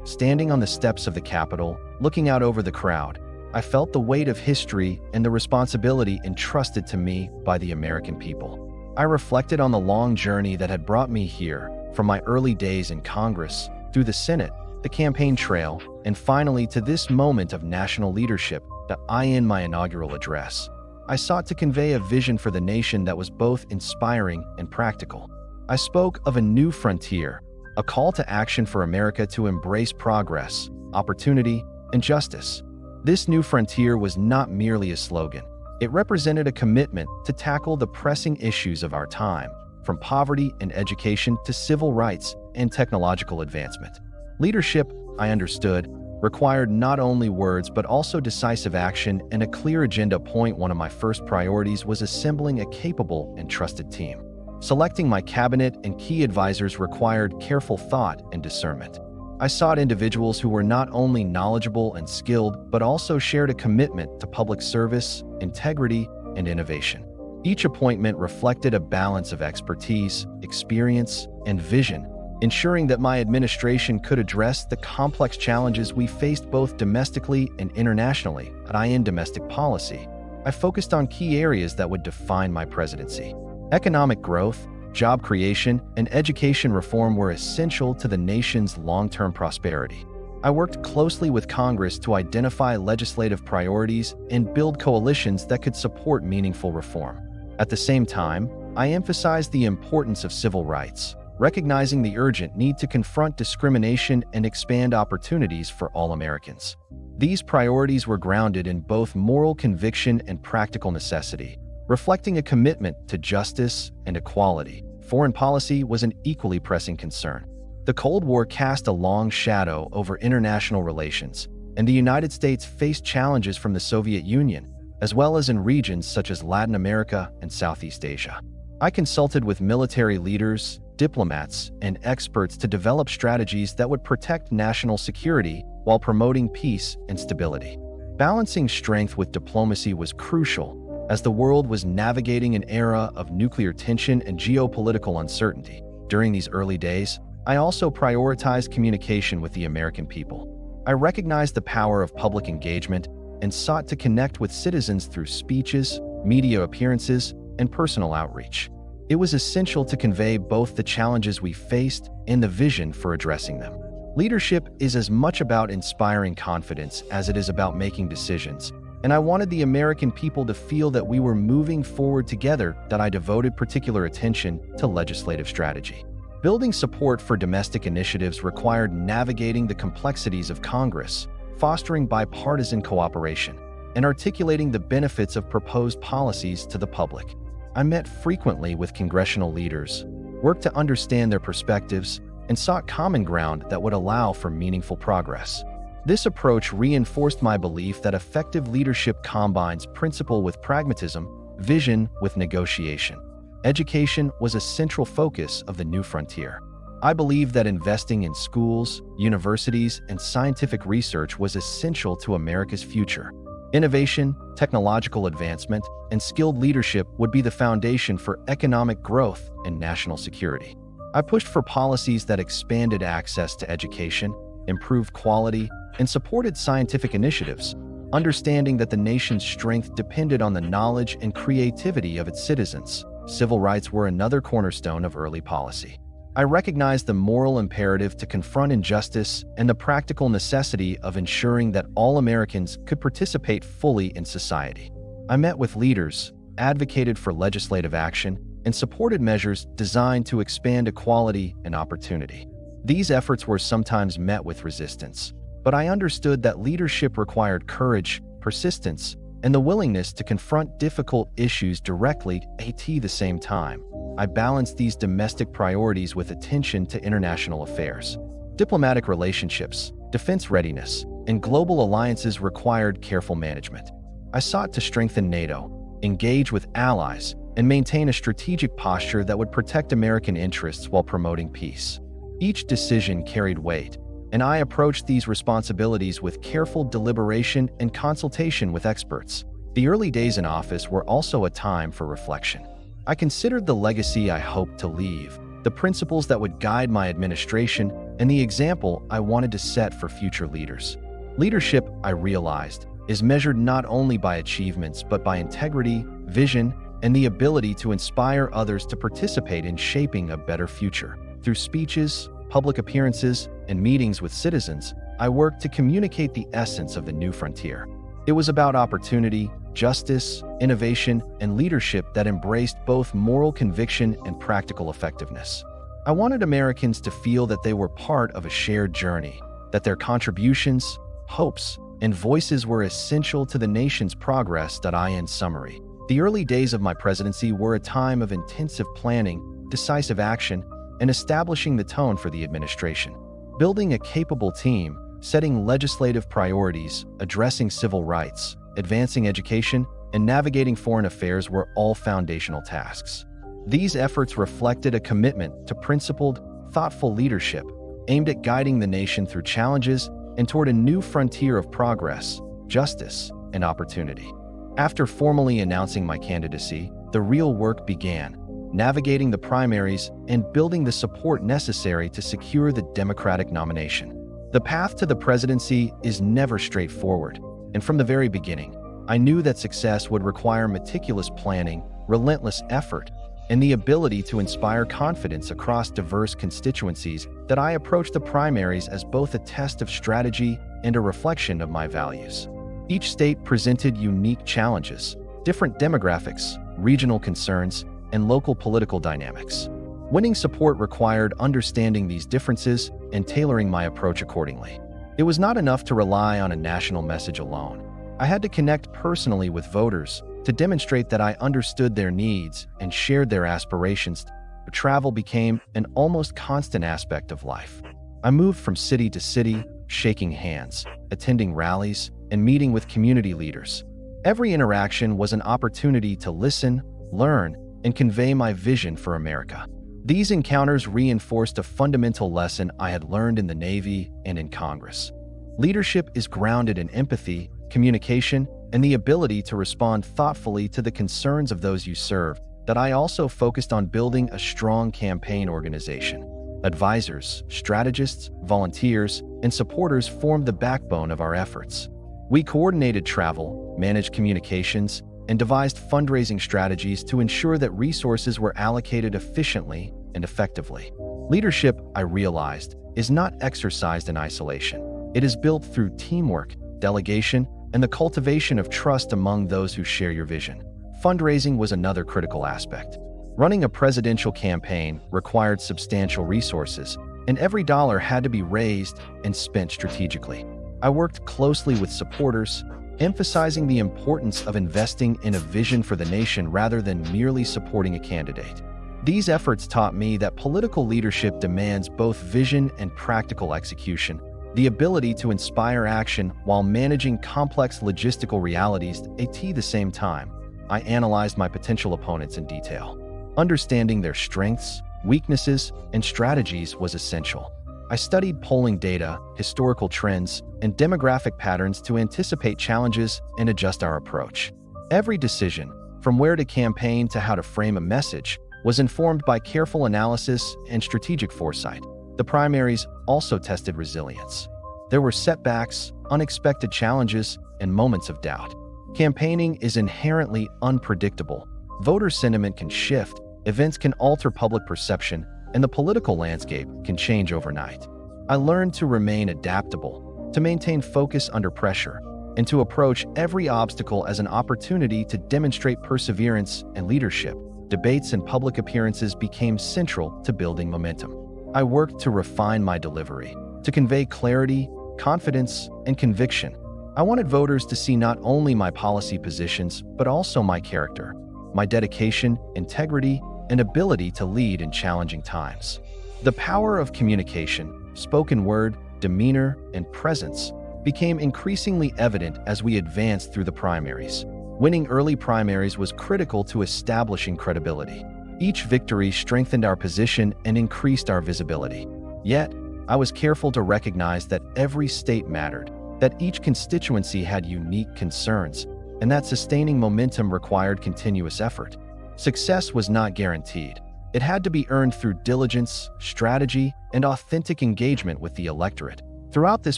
Standing on the steps of the Capitol, looking out over the crowd, I felt the weight of history and the responsibility entrusted to me by the American people. I reflected on the long journey that had brought me here, from my early days in Congress, through the Senate, the campaign trail, and finally to this moment of national leadership. In my inaugural address, I sought to convey a vision for the nation that was both inspiring and practical. I spoke of a new frontier, a call to action for America to embrace progress, opportunity, and justice. This new frontier was not merely a slogan. It represented a commitment to tackle the pressing issues of our time, from poverty and education to civil rights and technological advancement. Leadership, I understood, required not only words but also decisive action and a clear agenda. One of my first priorities was assembling a capable and trusted team. Selecting my cabinet and key advisors required careful thought and discernment. I sought individuals who were not only knowledgeable and skilled, but also shared a commitment to public service, integrity, and innovation. Each appointment reflected a balance of expertise, experience, and vision, ensuring that my administration could address the complex challenges we faced both domestically and internationally. In domestic policy, I focused on key areas that would define my presidency. Economic growth, job creation, and education reform were essential to the nation's long-term prosperity. I worked closely with Congress to identify legislative priorities and build coalitions that could support meaningful reform. At the same time, I emphasized the importance of civil rights, recognizing the urgent need to confront discrimination and expand opportunities for all Americans. These priorities were grounded in both moral conviction and practical necessity, reflecting a commitment to justice and equality. Foreign policy was an equally pressing concern. The Cold War cast a long shadow over international relations, and the United States faced challenges from the Soviet Union, as well as in regions such as Latin America and Southeast Asia. I consulted with military leaders, diplomats, and experts to develop strategies that would protect national security while promoting peace and stability. Balancing strength with diplomacy was crucial, as the world was navigating an era of nuclear tension and geopolitical uncertainty. During these early days, I also prioritized communication with the American people. I recognized the power of public engagement and sought to connect with citizens through speeches, media appearances, and personal outreach. It was essential to convey both the challenges we faced and the vision for addressing them. Leadership is as much about inspiring confidence as it is about making decisions, and I wanted the American people to feel that we were moving forward together. That I devoted particular attention to legislative strategy. Building support for domestic initiatives required navigating the complexities of Congress, fostering bipartisan cooperation, and articulating the benefits of proposed policies to the public. I met frequently with congressional leaders, worked to understand their perspectives, and sought common ground that would allow for meaningful progress. This approach reinforced my belief that effective leadership combines principle with pragmatism, vision with negotiation. Education was a central focus of the new frontier. I believed that investing in schools, universities, and scientific research was essential to America's future. Innovation, technological advancement, and skilled leadership would be the foundation for economic growth and national security. I pushed for policies that expanded access to education, improved quality, and supported scientific initiatives, understanding that the nation's strength depended on the knowledge and creativity of its citizens. Civil rights were another cornerstone of early policy. I recognized the moral imperative to confront injustice and the practical necessity of ensuring that all Americans could participate fully in society. I met with leaders, advocated for legislative action, and supported measures designed to expand equality and opportunity. These efforts were sometimes met with resistance, but I understood that leadership required courage, persistence, and the willingness to confront difficult issues directly. At the same time, I balanced these domestic priorities with attention to international affairs. Diplomatic relationships, defense readiness, and global alliances required careful management. I sought to strengthen NATO, engage with allies, and maintain a strategic posture that would protect American interests while promoting peace. Each decision carried weight, and I approached these responsibilities with careful deliberation and consultation with experts. The early days in office were also a time for reflection. I considered the legacy I hoped to leave, the principles that would guide my administration, and the example I wanted to set for future leaders. Leadership, I realized, is measured not only by achievements but by integrity, vision, and the ability to inspire others to participate in shaping a better future. Through speeches, public appearances, and meetings with citizens, I worked to communicate the essence of the new frontier. It was about opportunity, justice, innovation, and leadership that embraced both moral conviction and practical effectiveness. I wanted Americans to feel that they were part of a shared journey, that their contributions, hopes, and voices were essential to the nation's progress. In summary, the early days of my presidency were a time of intensive planning, decisive action, and establishing the tone for the administration. Building a capable team, setting legislative priorities, addressing civil rights, advancing education, and navigating foreign affairs were all foundational tasks. These efforts reflected a commitment to principled, thoughtful leadership, aimed at guiding the nation through challenges and toward a new frontier of progress, justice, and opportunity. After formally announcing my candidacy, the real work began, navigating the primaries and building the support necessary to secure the Democratic nomination. The path to the presidency is never straightforward, and from the very beginning, I knew that success would require meticulous planning, relentless effort, and the ability to inspire confidence across diverse constituencies that I approached the primaries as both a test of strategy and a reflection of my values. Each state presented unique challenges, different demographics, regional concerns, and local political dynamics. Winning support required understanding these differences and tailoring my approach accordingly. It was not enough to rely on a national message alone. I had to connect personally with voters to demonstrate that I understood their needs and shared their aspirations. Travel became an almost constant aspect of life. I moved from city to city, shaking hands, attending rallies, and meeting with community leaders. Every interaction was an opportunity to listen, learn, and convey my vision for America. These encounters reinforced a fundamental lesson I had learned in the Navy and in Congress. Leadership is grounded in empathy, communication, and the ability to respond thoughtfully to the concerns of those you serve. That I also focused on building a strong campaign organization. Advisors, strategists, volunteers, and supporters formed the backbone of our efforts. We coordinated travel, managed communications, and devised fundraising strategies to ensure that resources were allocated efficiently and effectively. Leadership, I realized, is not exercised in isolation. It is built through teamwork, delegation, and the cultivation of trust among those who share your vision. Fundraising was another critical aspect. Running a presidential campaign required substantial resources, and every dollar had to be raised and spent strategically. I worked closely with supporters, emphasizing the importance of investing in a vision for the nation rather than merely supporting a candidate. These efforts taught me that political leadership demands both vision and practical execution, the ability to inspire action while managing complex logistical realities at the same time. I analyzed my potential opponents in detail. Understanding their strengths, weaknesses, and strategies was essential. I studied polling data, historical trends, and demographic patterns to anticipate challenges and adjust our approach. Every decision, from where to campaign to how to frame a message, was informed by careful analysis and strategic foresight. The primaries also tested resilience. There were setbacks, unexpected challenges, and moments of doubt. Campaigning is inherently unpredictable. Voter sentiment can shift, events can alter public perception, and the political landscape can change overnight. I learned to remain adaptable, to maintain focus under pressure, and to approach every obstacle as an opportunity to demonstrate perseverance and leadership. Debates and public appearances became central to building momentum. I worked to refine my delivery, to convey clarity, confidence, and conviction. I wanted voters to see not only my policy positions, but also my character, my dedication, integrity, and ability to lead in challenging times. The power of communication, spoken word, demeanor, and presence became increasingly evident as we advanced through the primaries. Winning early primaries was critical to establishing credibility. Each victory strengthened our position and increased our visibility. Yet, I was careful to recognize that every state mattered, that each constituency had unique concerns, and that sustaining momentum required continuous effort. Success was not guaranteed. It had to be earned through diligence, strategy, and authentic engagement with the electorate. Throughout this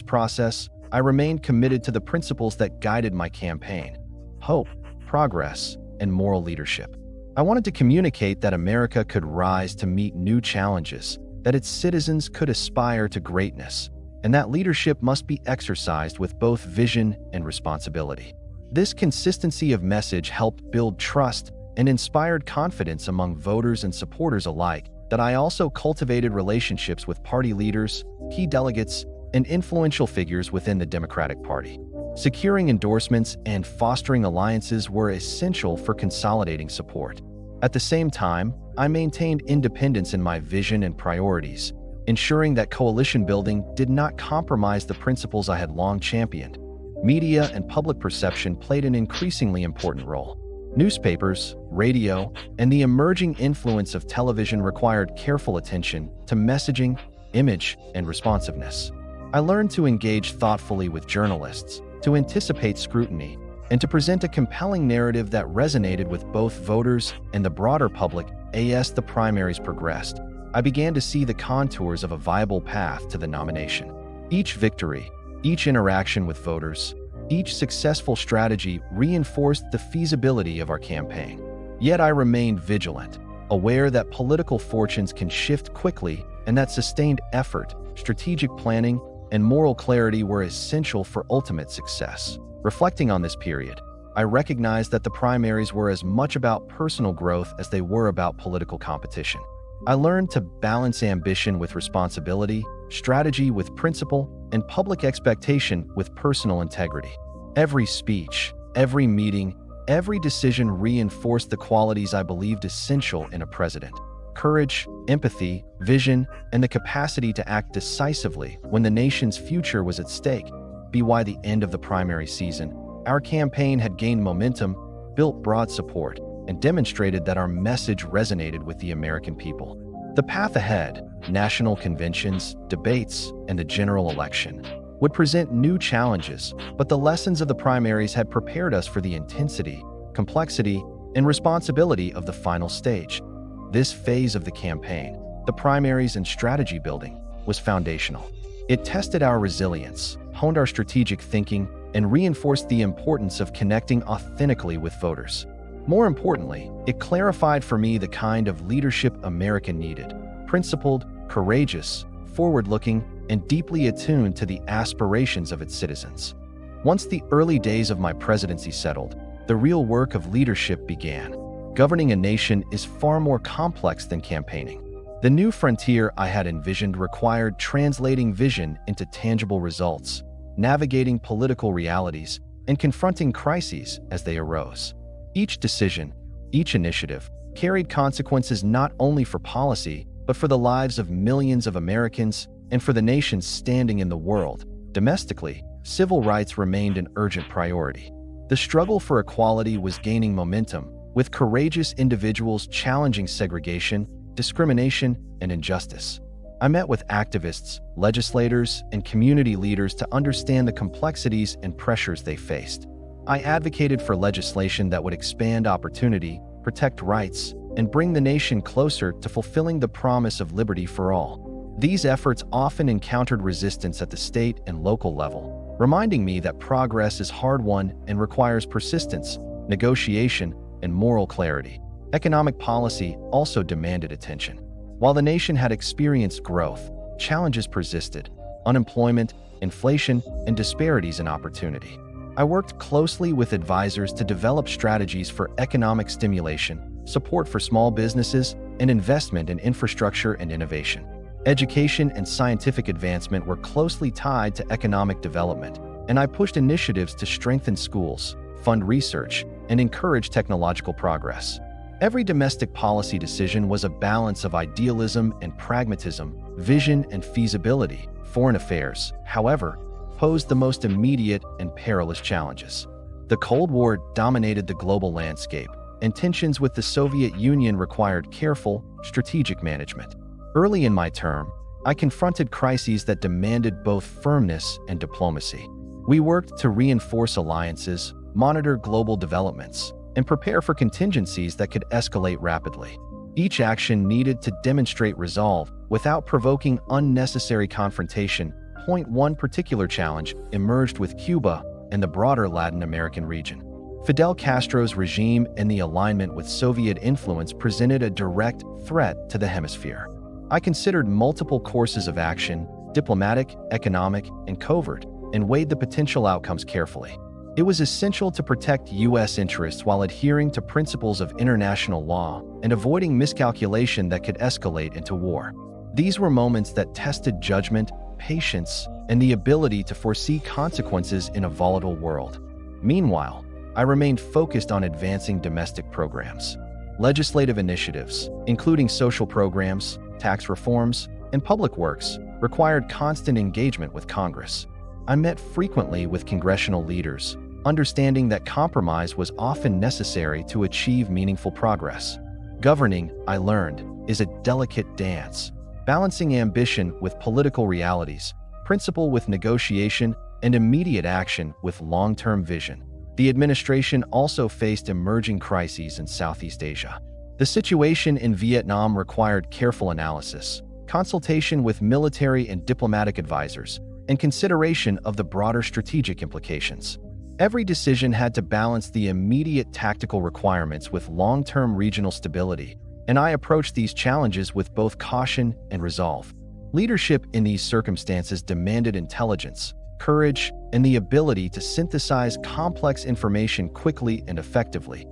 process, I remained committed to the principles that guided my campaign: hope, progress, and moral leadership. I wanted to communicate that America could rise to meet new challenges, that its citizens could aspire to greatness, and that leadership must be exercised with both vision and responsibility. This consistency of message helped build trust and inspired confidence among voters and supporters alike. That I also cultivated relationships with party leaders, key delegates, and influential figures within the Democratic Party. Securing endorsements and fostering alliances were essential for consolidating support. At the same time, I maintained independence in my vision and priorities, ensuring that coalition building did not compromise the principles I had long championed. Media and public perception played an increasingly important role. Newspapers, radio, and the emerging influence of television required careful attention to messaging, image, and responsiveness. I learned to engage thoughtfully with journalists, to anticipate scrutiny, and to present a compelling narrative that resonated with both voters and the broader public. As the primaries progressed, I began to see the contours of a viable path to the nomination. Each victory, each interaction with voters, each successful strategy reinforced the feasibility of our campaign. Yet I remained vigilant, aware that political fortunes can shift quickly and that sustained effort, strategic planning, and moral clarity were essential for ultimate success. Reflecting on this period, I recognized that the primaries were as much about personal growth as they were about political competition. I learned to balance ambition with responsibility, strategy with principle, and public expectation with personal integrity. Every speech, every meeting, every decision reinforced the qualities I believed essential in a president: courage, empathy, vision, and the capacity to act decisively when the nation's future was at stake. By the end of the primary season, our campaign had gained momentum, built broad support, and demonstrated that our message resonated with the American people. The path ahead, national conventions, debates, and the general election, would present new challenges, but the lessons of the primaries had prepared us for the intensity, complexity, and responsibility of the final stage. This phase of the campaign, the primaries and strategy building, was foundational. It tested our resilience, honed our strategic thinking, and reinforced the importance of connecting authentically with voters. More importantly, it clarified for me the kind of leadership America needed: principled, courageous, forward-looking, and deeply attuned to the aspirations of its citizens. Once the early days of my presidency settled, the real work of leadership began. Governing a nation is far more complex than campaigning. The new frontier I had envisioned required translating vision into tangible results, navigating political realities, and confronting crises as they arose. Each decision, each initiative, carried consequences not only for policy, but for the lives of millions of Americans and for the nation's standing in the world. Domestically, civil rights remained an urgent priority. The struggle for equality was gaining momentum, with courageous individuals challenging segregation, discrimination, and injustice. I met with activists, legislators, and community leaders to understand the complexities and pressures they faced. I advocated for legislation that would expand opportunity, protect rights, and bring the nation closer to fulfilling the promise of liberty for all. These efforts often encountered resistance at the state and local level, reminding me that progress is hard-won and requires persistence, negotiation, and moral clarity. Economic policy also demanded attention. While the nation had experienced growth, challenges persisted: unemployment, inflation, and disparities in opportunity. I worked closely with advisors to develop strategies for economic stimulation, support for small businesses, and investment in infrastructure and innovation. Education and scientific advancement were closely tied to economic development, and I pushed initiatives to strengthen schools, fund research, and encourage technological progress. Every domestic policy decision was a balance of idealism and pragmatism, vision and feasibility. Foreign affairs, however, posed the most immediate and perilous challenges. The Cold War dominated the global landscape, and tensions with the Soviet Union required careful, strategic management. Early in my term, I confronted crises that demanded both firmness and diplomacy. We worked to reinforce alliances, monitor global developments, and prepare for contingencies that could escalate rapidly. Each action needed to demonstrate resolve without provoking unnecessary confrontation. One particular challenge emerged with Cuba and the broader Latin American region. Fidel Castro's regime and the alignment with Soviet influence presented a direct threat to the hemisphere. I considered multiple courses of action: diplomatic, economic, and covert, and weighed the potential outcomes carefully. It was essential to protect U.S. interests while adhering to principles of international law and avoiding miscalculation that could escalate into war. These were moments that tested judgment, patience, and the ability to foresee consequences in a volatile world. Meanwhile, I remained focused on advancing domestic programs. Legislative initiatives, including social programs, tax reforms, and public works, required constant engagement with Congress. I met frequently with congressional leaders, understanding that compromise was often necessary to achieve meaningful progress. Governing, I learned, is a delicate dance, balancing ambition with political realities, principle with negotiation, and immediate action with long-term vision. The administration also faced emerging crises in Southeast Asia. The situation in Vietnam required careful analysis, consultation with military and diplomatic advisors, and consideration of the broader strategic implications. Every decision had to balance the immediate tactical requirements with long-term regional stability, and I approached these challenges with both caution and resolve. Leadership in these circumstances demanded intelligence, courage, and the ability to synthesize complex information quickly and effectively.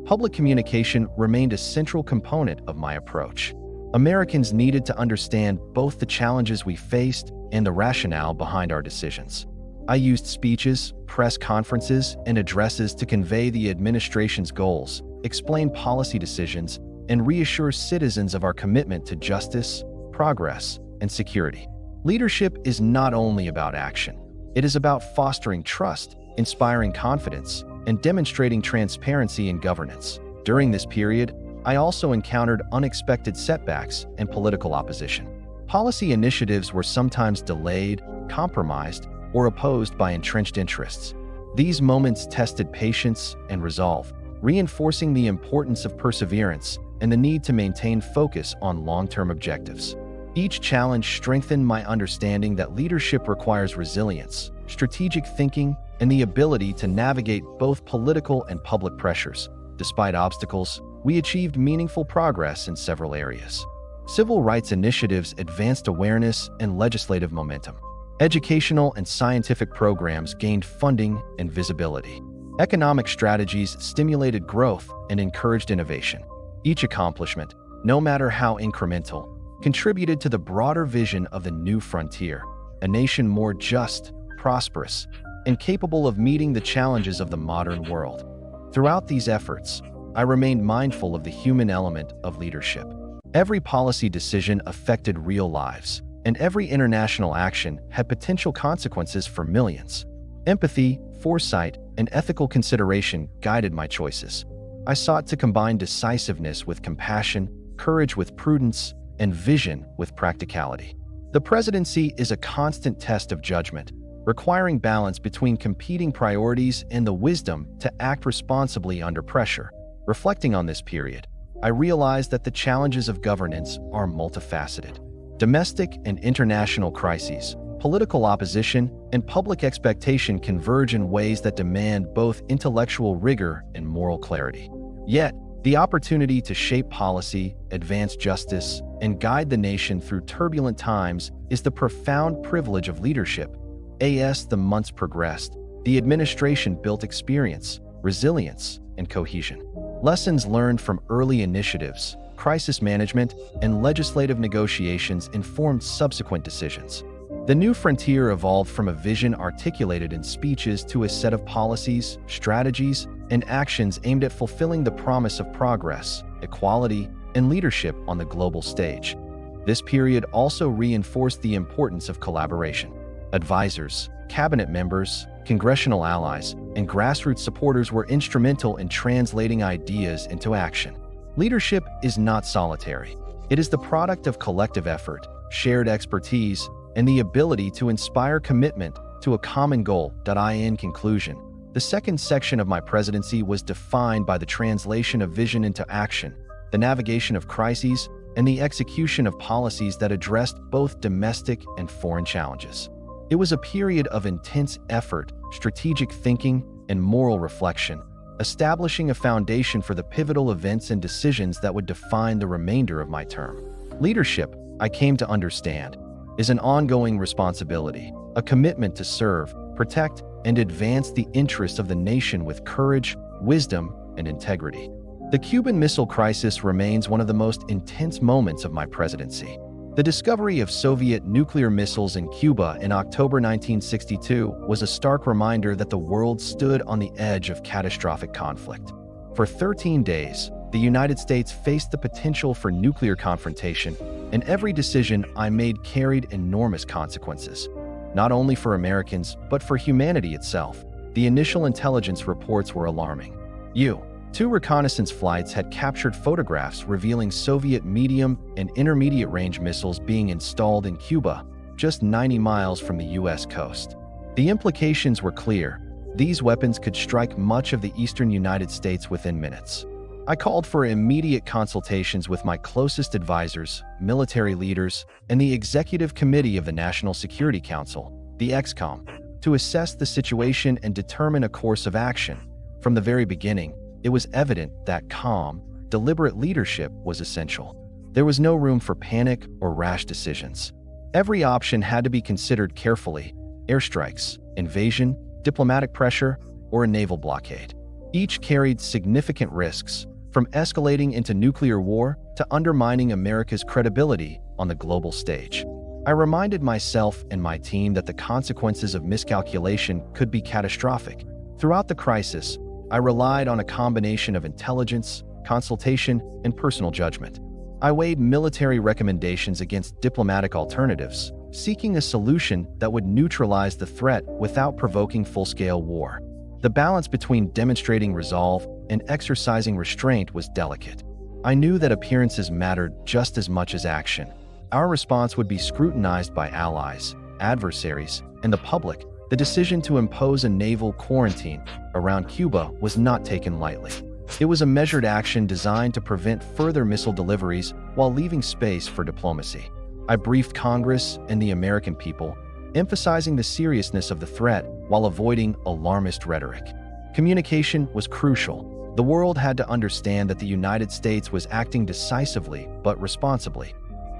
Public communication remained a central component of my approach. Americans needed to understand both the challenges we faced and the rationale behind our decisions. I used speeches, press conferences, and addresses to convey the administration's goals, explain policy decisions, and reassure citizens of our commitment to justice, progress, and security. Leadership is not only about action. It is about fostering trust, inspiring confidence, and demonstrating transparency in governance. During this period, I also encountered unexpected setbacks and political opposition. Policy initiatives were sometimes delayed, compromised, or opposed by entrenched interests. These moments tested patience and resolve, reinforcing the importance of perseverance and the need to maintain focus on long-term objectives. Each challenge strengthened my understanding that leadership requires resilience, strategic thinking, and the ability to navigate both political and public pressures. Despite obstacles, we achieved meaningful progress in several areas. Civil rights initiatives advanced awareness and legislative momentum. Educational and scientific programs gained funding and visibility. Economic strategies stimulated growth and encouraged innovation. Each accomplishment, no matter how incremental, contributed to the broader vision of the new frontier, a nation more just, prosperous, and capable of meeting the challenges of the modern world. Throughout these efforts, I remained mindful of the human element of leadership. Every policy decision affected real lives, and every international action had potential consequences for millions. Empathy, foresight, and ethical consideration guided my choices. I sought to combine decisiveness with compassion, courage with prudence, and vision with practicality. The presidency is a constant test of judgment, requiring balance between competing priorities and the wisdom to act responsibly under pressure. Reflecting on this period, I realized that the challenges of governance are multifaceted. Domestic and international crises, political opposition, and public expectation converge in ways that demand both intellectual rigor and moral clarity. Yet, the opportunity to shape policy, advance justice, and guide the nation through turbulent times is the profound privilege of leadership. As the months progressed, the administration built experience, resilience, and cohesion. Lessons learned from early initiatives, crisis management, and legislative negotiations informed subsequent decisions. The new frontier evolved from a vision articulated in speeches to a set of policies, strategies, and actions aimed at fulfilling the promise of progress, equality, and leadership on the global stage. This period also reinforced the importance of collaboration. Advisors, cabinet members, congressional allies, and grassroots supporters were instrumental in translating ideas into action. Leadership is not solitary. It is the product of collective effort, shared expertise, and the ability to inspire commitment to a common goal. In conclusion, the second section of my presidency was defined by the translation of vision into action, the navigation of crises, and the execution of policies that addressed both domestic and foreign challenges. It was a period of intense effort, strategic thinking, and moral reflection, establishing a foundation for the pivotal events and decisions that would define the remainder of my term. Leadership, I came to understand, is an ongoing responsibility, a commitment to serve, protect, and advance the interests of the nation with courage, wisdom, and integrity. The Cuban Missile Crisis remains one of the most intense moments of my presidency. The discovery of Soviet nuclear missiles in Cuba in October 1962 was a stark reminder that the world stood on the edge of catastrophic conflict. For 13 days, the United States faced the potential for nuclear confrontation, and every decision I made carried enormous consequences, not only for Americans, but for humanity itself. The initial intelligence reports were alarming. Two reconnaissance flights had captured photographs revealing Soviet medium and intermediate-range missiles being installed in Cuba, just 90 miles from the U.S. coast. The implications were clear. These weapons could strike much of the eastern United States within minutes. I called for immediate consultations with my closest advisors, military leaders, and the Executive Committee of the National Security Council, the EXCOM, to assess the situation and determine a course of action. From the very beginning, it was evident that calm, deliberate leadership was essential. There was no room for panic or rash decisions. Every option had to be considered carefully: airstrikes, invasion, diplomatic pressure, or a naval blockade. Each carried significant risks, from escalating into nuclear war to undermining America's credibility on the global stage. I reminded myself and my team that the consequences of miscalculation could be catastrophic. Throughout the crisis, I relied on a combination of intelligence, consultation, and personal judgment. I weighed military recommendations against diplomatic alternatives, seeking a solution that would neutralize the threat without provoking full-scale war. The balance between demonstrating resolve and exercising restraint was delicate. I knew that appearances mattered just as much as action. Our response would be scrutinized by allies, adversaries, and the public. The decision to impose a naval quarantine around Cuba was not taken lightly. It was a measured action designed to prevent further missile deliveries while leaving space for diplomacy. I briefed Congress and the American people, emphasizing the seriousness of the threat while avoiding alarmist rhetoric. Communication was crucial. The world had to understand that the United States was acting decisively but responsibly.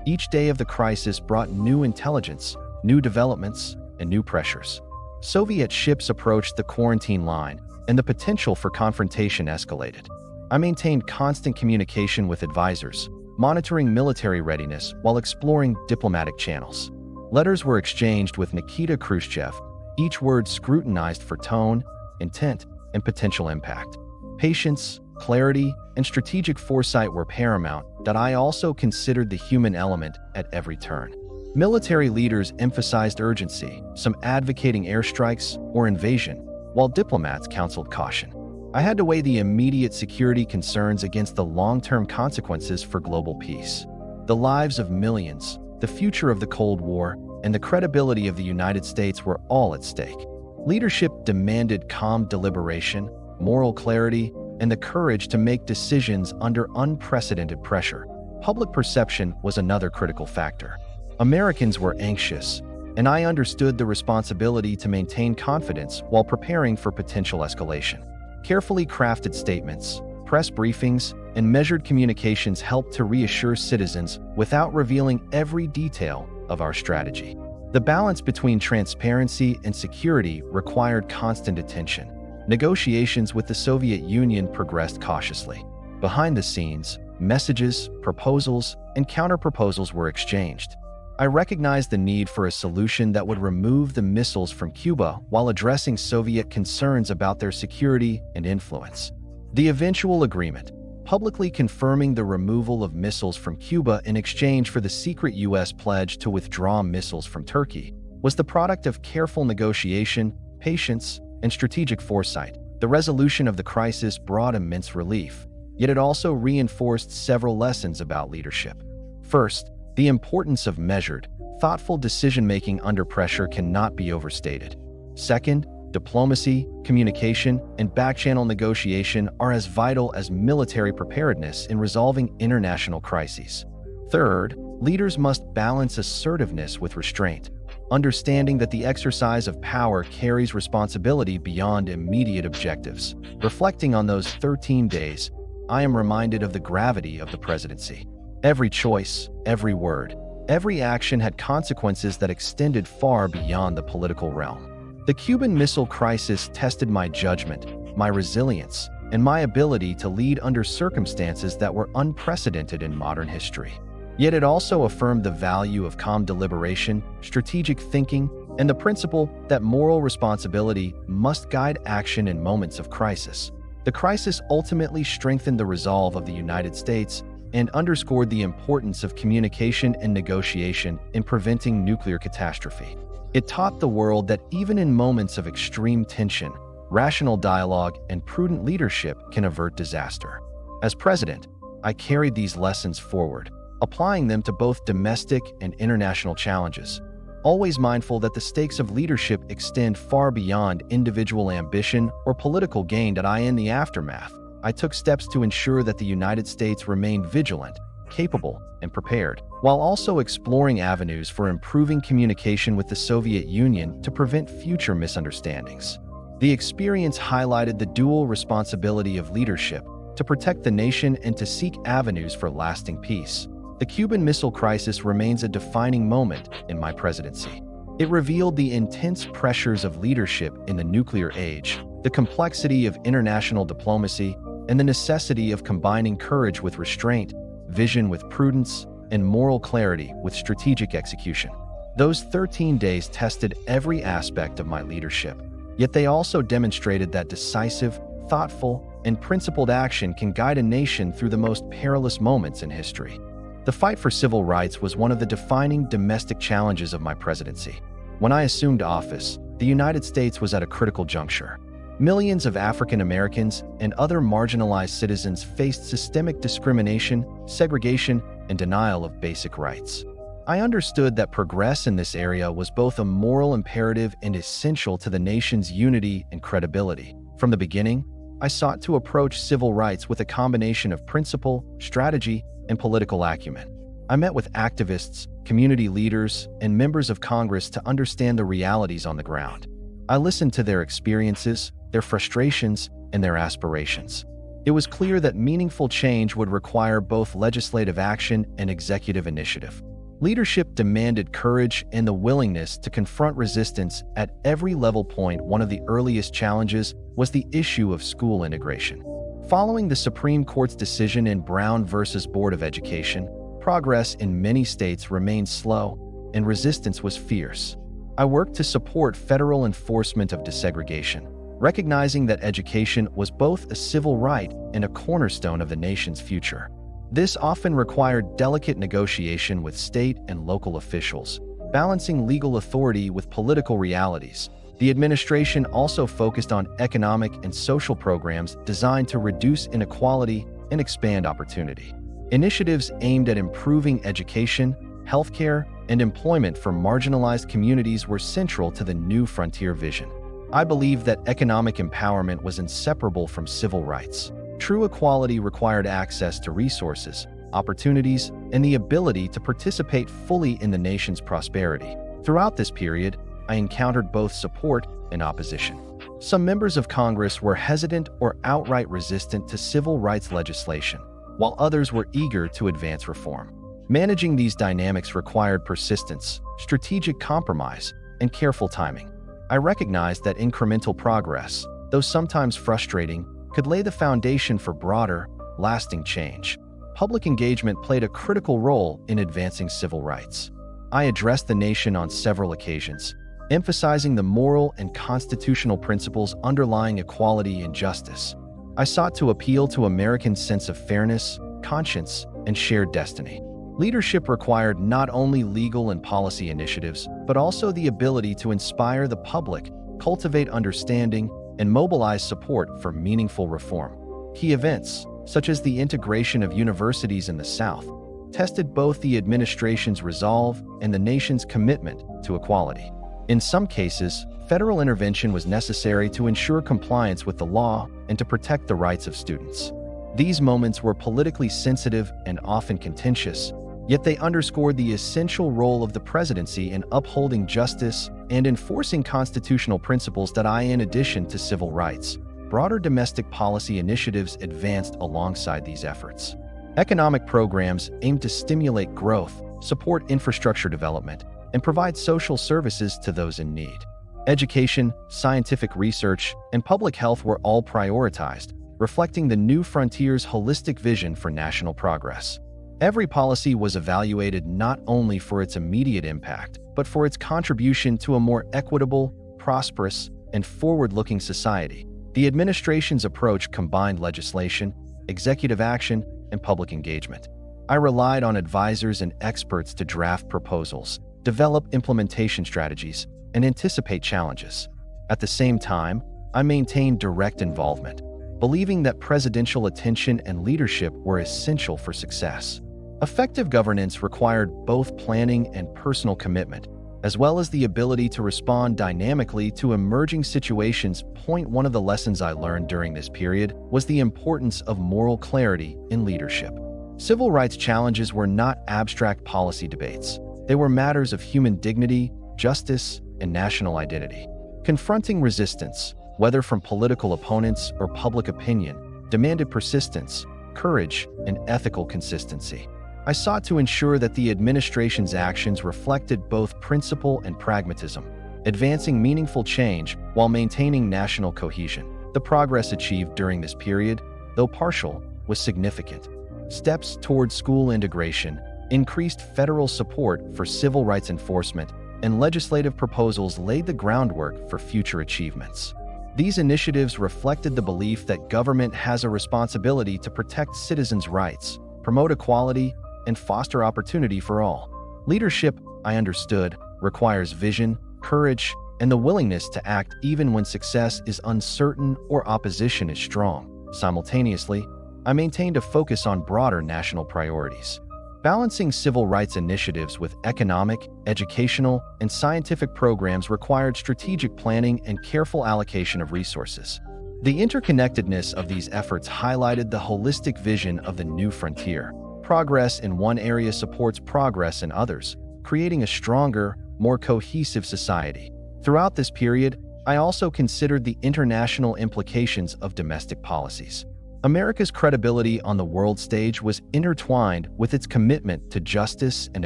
Each day of the crisis brought new intelligence, new developments, and new pressures. Soviet ships approached the quarantine line, and the potential for confrontation escalated. I maintained constant communication with advisors, monitoring military readiness while exploring diplomatic channels. Letters were exchanged with Nikita Khrushchev, each word scrutinized for tone, intent, and potential impact. Patience, clarity, and strategic foresight were paramount, but I also considered the human element at every turn. Military leaders emphasized urgency, some advocating airstrikes or invasion, while diplomats counseled caution. I had to weigh the immediate security concerns against the long-term consequences for global peace. The lives of millions, the future of the Cold War, and the credibility of the United States were all at stake. Leadership demanded calm deliberation, moral clarity, and the courage to make decisions under unprecedented pressure. Public perception was another critical factor. Americans were anxious, and I understood the responsibility to maintain confidence while preparing for potential escalation. Carefully crafted statements, press briefings, and measured communications helped to reassure citizens without revealing every detail of our strategy. The balance between transparency and security required constant attention. Negotiations with the Soviet Union progressed cautiously. Behind the scenes, messages, proposals, and counterproposals were exchanged. I recognized the need for a solution that would remove the missiles from Cuba while addressing Soviet concerns about their security and influence. The eventual agreement, publicly confirming the removal of missiles from Cuba in exchange for the secret U.S. pledge to withdraw missiles from Turkey, was the product of careful negotiation, patience, and strategic foresight. The resolution of the crisis brought immense relief, yet it also reinforced several lessons about leadership. First, the importance of measured, thoughtful decision-making under pressure cannot be overstated. Second, diplomacy, communication, and back-channel negotiation are as vital as military preparedness in resolving international crises. Third, leaders must balance assertiveness with restraint, understanding that the exercise of power carries responsibility beyond immediate objectives. Reflecting on those 13 days, I am reminded of the gravity of the presidency. Every choice, every word, every action had consequences that extended far beyond the political realm. The Cuban Missile Crisis tested my judgment, my resilience, and my ability to lead under circumstances that were unprecedented in modern history. Yet it also affirmed the value of calm deliberation, strategic thinking, and the principle that moral responsibility must guide action in moments of crisis. The crisis ultimately strengthened the resolve of the United States and underscored the importance of communication and negotiation in preventing nuclear catastrophe. It taught the world that even in moments of extreme tension, rational dialogue and prudent leadership can avert disaster. As president, I carried these lessons forward, applying them to both domestic and international challenges, always mindful that the stakes of leadership extend far beyond individual ambition or political gain. In the aftermath, I took steps to ensure that the United States remained vigilant, capable, and prepared, while also exploring avenues for improving communication with the Soviet Union to prevent future misunderstandings. The experience highlighted the dual responsibility of leadership: to protect the nation and to seek avenues for lasting peace. The Cuban Missile Crisis remains a defining moment in my presidency. It revealed the intense pressures of leadership in the nuclear age, the complexity of international diplomacy, and the necessity of combining courage with restraint, vision with prudence, and moral clarity with strategic execution. Those 13 days tested every aspect of my leadership, yet they also demonstrated that decisive, thoughtful, and principled action can guide a nation through the most perilous moments in history. The fight for civil rights was one of the defining domestic challenges of my presidency. When I assumed office, the United States was at a critical juncture. Millions of African Americans and other marginalized citizens faced systemic discrimination, segregation, and denial of basic rights. I understood that progress in this area was both a moral imperative and essential to the nation's unity and credibility. From the beginning, I sought to approach civil rights with a combination of principle, strategy, and political acumen. I met with activists, community leaders, and members of Congress to understand the realities on the ground. I listened to their experiences, their frustrations, and their aspirations. It was clear that meaningful change would require both legislative action and executive initiative. Leadership demanded courage and the willingness to confront resistance at every level. One of the earliest challenges was the issue of school integration. Following the Supreme Court's decision in Brown versus Board of Education, progress in many states remained slow and resistance was fierce. I worked to support federal enforcement of desegregation, recognizing that education was both a civil right and a cornerstone of the nation's future. This often required delicate negotiation with state and local officials, balancing legal authority with political realities. The administration also focused on economic and social programs designed to reduce inequality and expand opportunity. Initiatives aimed at improving education, healthcare, and employment for marginalized communities were central to the New Frontier vision. I believe that economic empowerment was inseparable from civil rights. True equality required access to resources, opportunities, and the ability to participate fully in the nation's prosperity. Throughout this period, I encountered both support and opposition. Some members of Congress were hesitant or outright resistant to civil rights legislation, while others were eager to advance reform. Managing these dynamics required persistence, strategic compromise, and careful timing. I recognized that incremental progress, though sometimes frustrating, could lay the foundation for broader, lasting change. Public engagement played a critical role in advancing civil rights. I addressed the nation on several occasions, emphasizing the moral and constitutional principles underlying equality and justice. I sought to appeal to Americans' sense of fairness, conscience, and shared destiny. Leadership required not only legal and policy initiatives, but also the ability to inspire the public, cultivate understanding, and mobilize support for meaningful reform. Key events, such as the integration of universities in the South, tested both the administration's resolve and the nation's commitment to equality. In some cases, federal intervention was necessary to ensure compliance with the law and to protect the rights of students. These moments were politically sensitive and often contentious, yet they underscored the essential role of the presidency in upholding justice and enforcing constitutional principles that, in addition to civil rights, broader domestic policy initiatives advanced alongside these efforts. Economic programs aimed to stimulate growth, support infrastructure development, and provide social services to those in need. Education, scientific research, and public health were all prioritized, reflecting the New Frontier's holistic vision for national progress. Every policy was evaluated not only for its immediate impact, but for its contribution to a more equitable, prosperous, and forward-looking society. The administration's approach combined legislation, executive action, and public engagement. I relied on advisors and experts to draft proposals, develop implementation strategies, and anticipate challenges. At the same time, I maintained direct involvement, believing that presidential attention and leadership were essential for success. Effective governance required both planning and personal commitment, as well as the ability to respond dynamically to emerging situations. One of the lessons I learned during this period was the importance of moral clarity in leadership. Civil rights challenges were not abstract policy debates. They were matters of human dignity, justice, and national identity. Confronting resistance, whether from political opponents or public opinion, demanded persistence, courage, and ethical consistency. I sought to ensure that the administration's actions reflected both principle and pragmatism, advancing meaningful change while maintaining national cohesion. The progress achieved during this period, though partial, was significant. Steps toward school integration, increased federal support for civil rights enforcement, and legislative proposals laid the groundwork for future achievements. These initiatives reflected the belief that government has a responsibility to protect citizens' rights, promote equality, and foster opportunity for all. Leadership, I understood, requires vision, courage, and the willingness to act even when success is uncertain or opposition is strong. Simultaneously, I maintained a focus on broader national priorities. Balancing civil rights initiatives with economic, educational, and scientific programs required strategic planning and careful allocation of resources. The interconnectedness of these efforts highlighted the holistic vision of the new frontier. Progress in one area supports progress in others, creating a stronger, more cohesive society. Throughout this period, I also considered the international implications of domestic policies. America's credibility on the world stage was intertwined with its commitment to justice and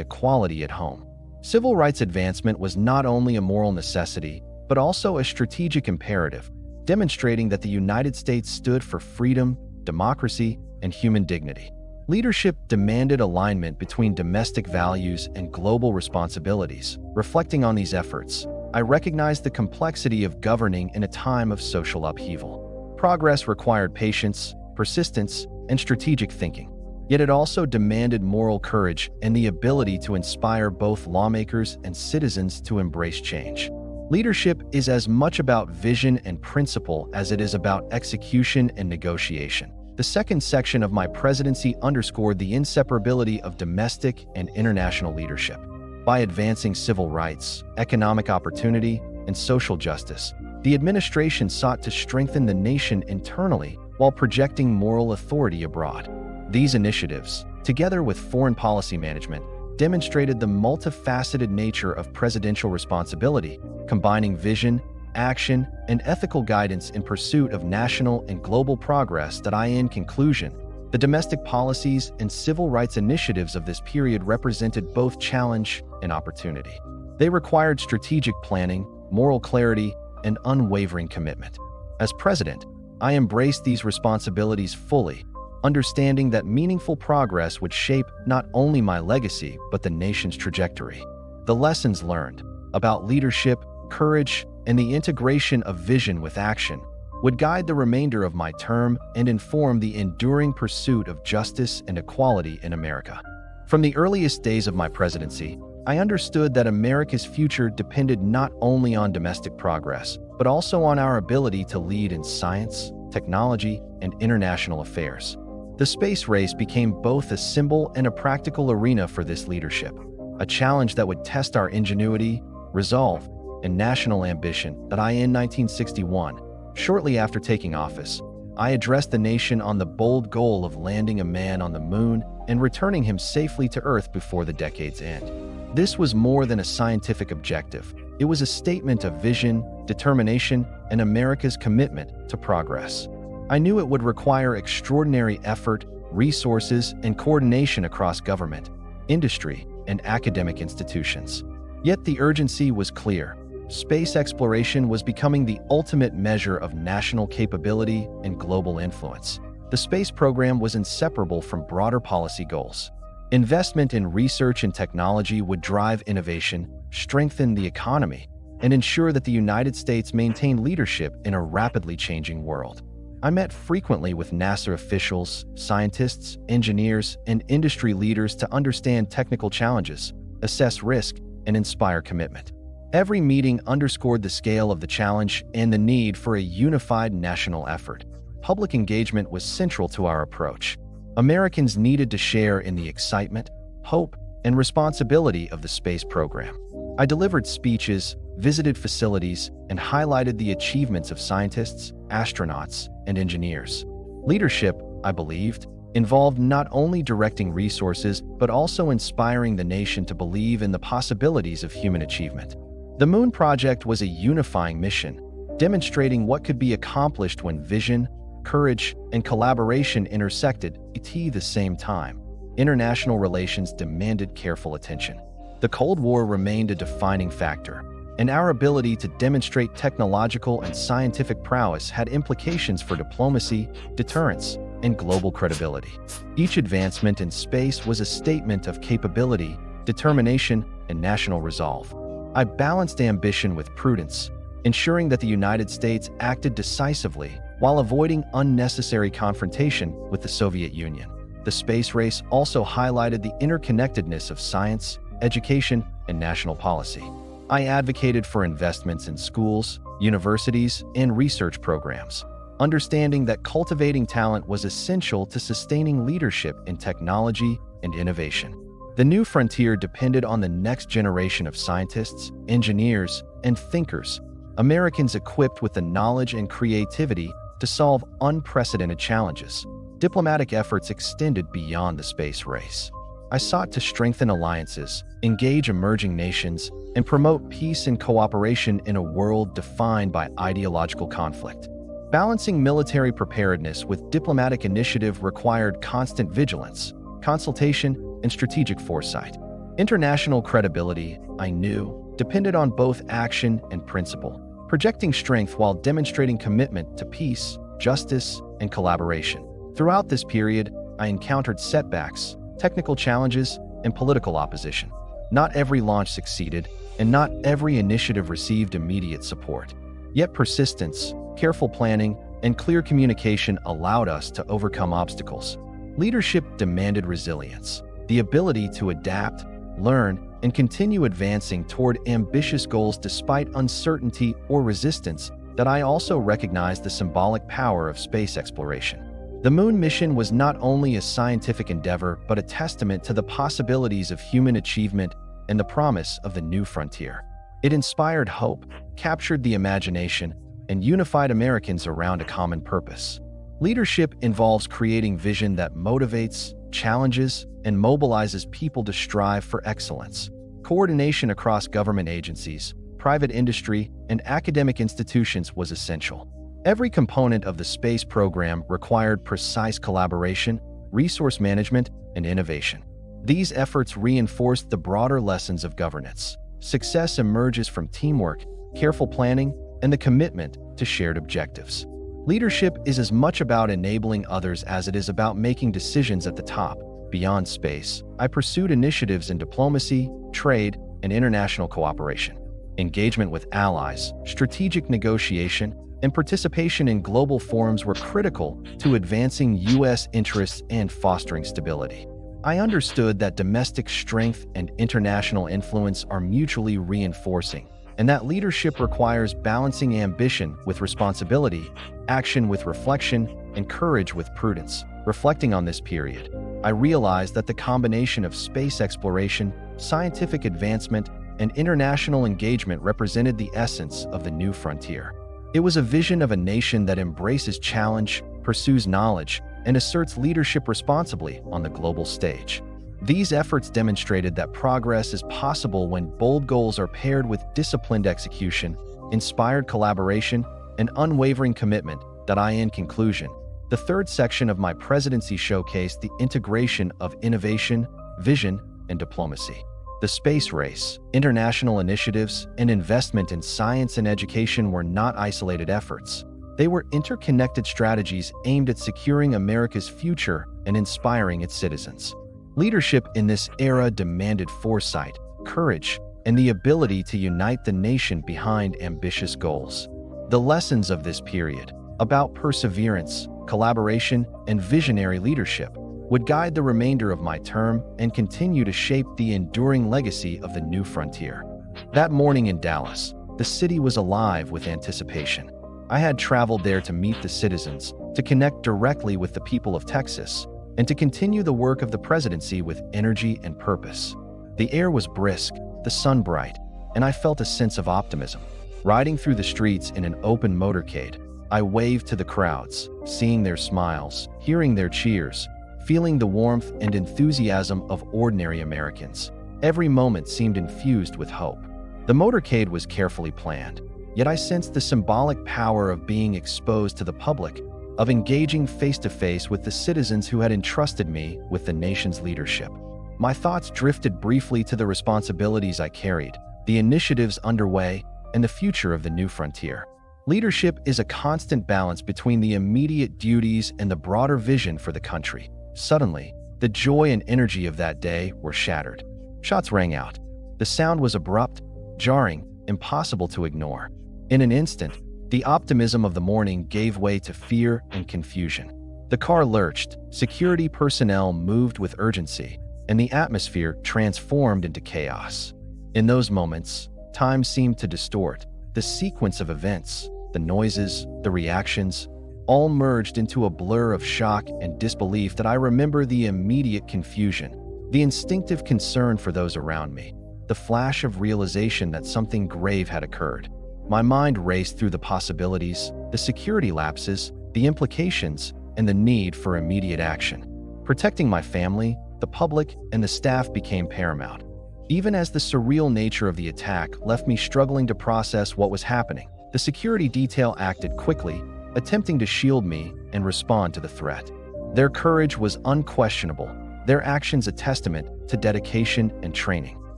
equality at home. Civil rights advancement was not only a moral necessity, but also a strategic imperative, demonstrating that the United States stood for freedom, democracy, and human dignity. Leadership demanded alignment between domestic values and global responsibilities. Reflecting on these efforts, I recognized the complexity of governing in a time of social upheaval. Progress required patience, persistence, and strategic thinking. Yet it also demanded moral courage and the ability to inspire both lawmakers and citizens to embrace change. Leadership is as much about vision and principle as it is about execution and negotiation. The second section of my presidency underscored the inseparability of domestic and international leadership. By advancing civil rights, economic opportunity, and social justice, the administration sought to strengthen the nation internally while projecting moral authority abroad. These initiatives, together with foreign policy management, demonstrated the multifaceted nature of presidential responsibility, combining vision, action, and ethical guidance in pursuit of national and global progress. In conclusion, the domestic policies and civil rights initiatives of this period represented both challenge and opportunity. They required strategic planning, moral clarity, and unwavering commitment. As president, I embraced these responsibilities fully, understanding that meaningful progress would shape not only my legacy but the nation's trajectory. The lessons learned about leadership, courage, and the integration of vision with action would guide the remainder of my term and inform the enduring pursuit of justice and equality in America. From the earliest days of my presidency, I understood that America's future depended not only on domestic progress, but also on our ability to lead in science, technology, and international affairs. The space race became both a symbol and a practical arena for this leadership, a challenge that would test our ingenuity, resolve, and national ambition. In 1961, shortly after taking office, I addressed the nation on the bold goal of landing a man on the moon and returning him safely to Earth before the decade's end. This was more than a scientific objective. It was a statement of vision, determination, and America's commitment to progress. I knew it would require extraordinary effort, resources, and coordination across government, industry, and academic institutions. Yet the urgency was clear. Space exploration was becoming the ultimate measure of national capability and global influence. The space program was inseparable from broader policy goals. Investment in research and technology would drive innovation, strengthen the economy, and ensure that the United States maintained leadership in a rapidly changing world. I met frequently with NASA officials, scientists, engineers, and industry leaders to understand technical challenges, assess risk, and inspire commitment. Every meeting underscored the scale of the challenge and the need for a unified national effort. Public engagement was central to our approach. Americans needed to share in the excitement, hope, and responsibility of the space program. I delivered speeches, visited facilities, and highlighted the achievements of scientists, astronauts, and engineers. Leadership, I believed, involved not only directing resources but also inspiring the nation to believe in the possibilities of human achievement. The Moon Project was a unifying mission, demonstrating what could be accomplished when vision, courage, and collaboration intersected at the same time. International relations demanded careful attention. The Cold War remained a defining factor, and our ability to demonstrate technological and scientific prowess had implications for diplomacy, deterrence, and global credibility. Each advancement in space was a statement of capability, determination, and national resolve. I balanced ambition with prudence, ensuring that the United States acted decisively while avoiding unnecessary confrontation with the Soviet Union. The space race also highlighted the interconnectedness of science, education, and national policy. I advocated for investments in schools, universities, and research programs, understanding that cultivating talent was essential to sustaining leadership in technology and innovation. The new frontier depended on the next generation of scientists, engineers, and thinkers, Americans equipped with the knowledge and creativity to solve unprecedented challenges. Diplomatic efforts extended beyond the space race. I sought to strengthen alliances, engage emerging nations, and promote peace and cooperation in a world defined by ideological conflict. Balancing military preparedness with diplomatic initiative required constant vigilance, consultation, and strategic foresight. International credibility, I knew, depended on both action and principle, projecting strength while demonstrating commitment to peace, justice, and collaboration. Throughout this period, I encountered setbacks, technical challenges, and political opposition. Not every launch succeeded, and not every initiative received immediate support. Yet persistence, careful planning, and clear communication allowed us to overcome obstacles. Leadership demanded resilience, the ability to adapt, learn, and continue advancing toward ambitious goals despite uncertainty or resistance. That I also recognized the symbolic power of space exploration. The moon mission was not only a scientific endeavor, but a testament to the possibilities of human achievement and the promise of the new frontier. It inspired hope, captured the imagination, and unified Americans around a common purpose. Leadership involves creating vision that motivates, challenges, and mobilizes people to strive for excellence. Coordination across government agencies, private industry, and academic institutions was essential. Every component of the space program required precise collaboration, resource management, and innovation. These efforts reinforced the broader lessons of governance. Success emerges from teamwork, careful planning, and the commitment to shared objectives. Leadership is as much about enabling others as it is about making decisions at the top. Beyond space, I pursued initiatives in diplomacy, trade, and international cooperation. Engagement with allies, strategic negotiation, and participation in global forums were critical to advancing U.S. interests and fostering stability. I understood that domestic strength and international influence are mutually reinforcing, and that leadership requires balancing ambition with responsibility, action with reflection, and courage with prudence. Reflecting on this period, I realized that the combination of space exploration, scientific advancement, and international engagement represented the essence of the new frontier. It was a vision of a nation that embraces challenge, pursues knowledge, and asserts leadership responsibly on the global stage. These efforts demonstrated that progress is possible when bold goals are paired with disciplined execution, inspired collaboration, and unwavering commitment. In conclusion, the third section of my presidency showcased the integration of innovation, vision, and diplomacy. The space race, international initiatives, and investment in science and education were not isolated efforts. They were interconnected strategies aimed at securing America's future and inspiring its citizens. Leadership in this era demanded foresight, courage, and the ability to unite the nation behind ambitious goals. The lessons of this period, about perseverance, collaboration, and visionary leadership, would guide the remainder of my term and continue to shape the enduring legacy of the new frontier. That morning in Dallas, the city was alive with anticipation. I had traveled there to meet the citizens, to connect directly with the people of Texas, and to continue the work of the presidency with energy and purpose. The air was brisk, the sun bright, and I felt a sense of optimism. Riding through the streets in an open motorcade, I waved to the crowds, seeing their smiles, hearing their cheers, feeling the warmth and enthusiasm of ordinary Americans. Every moment seemed infused with hope. The motorcade was carefully planned, yet I sensed the symbolic power of being exposed to the public, of engaging face-to-face with the citizens who had entrusted me with the nation's leadership. My thoughts drifted briefly to the responsibilities I carried, the initiatives underway, and the future of the new frontier. Leadership is a constant balance between the immediate duties and the broader vision for the country. Suddenly, the joy and energy of that day were shattered. Shots rang out. The sound was abrupt, jarring, impossible to ignore. In an instant, the optimism of the morning gave way to fear and confusion. The car lurched, security personnel moved with urgency, and the atmosphere transformed into chaos. In those moments, time seemed to distort. The sequence of events, the noises, the reactions, all merged into a blur of shock and disbelief that I remember the immediate confusion, the instinctive concern for those around me, the flash of realization that something grave had occurred. My mind raced through the possibilities, the security lapses, the implications, and the need for immediate action. Protecting my family, the public, and the staff became paramount. Even as the surreal nature of the attack left me struggling to process what was happening, the security detail acted quickly, attempting to shield me and respond to the threat. Their courage was unquestionable, their actions a testament to dedication and training.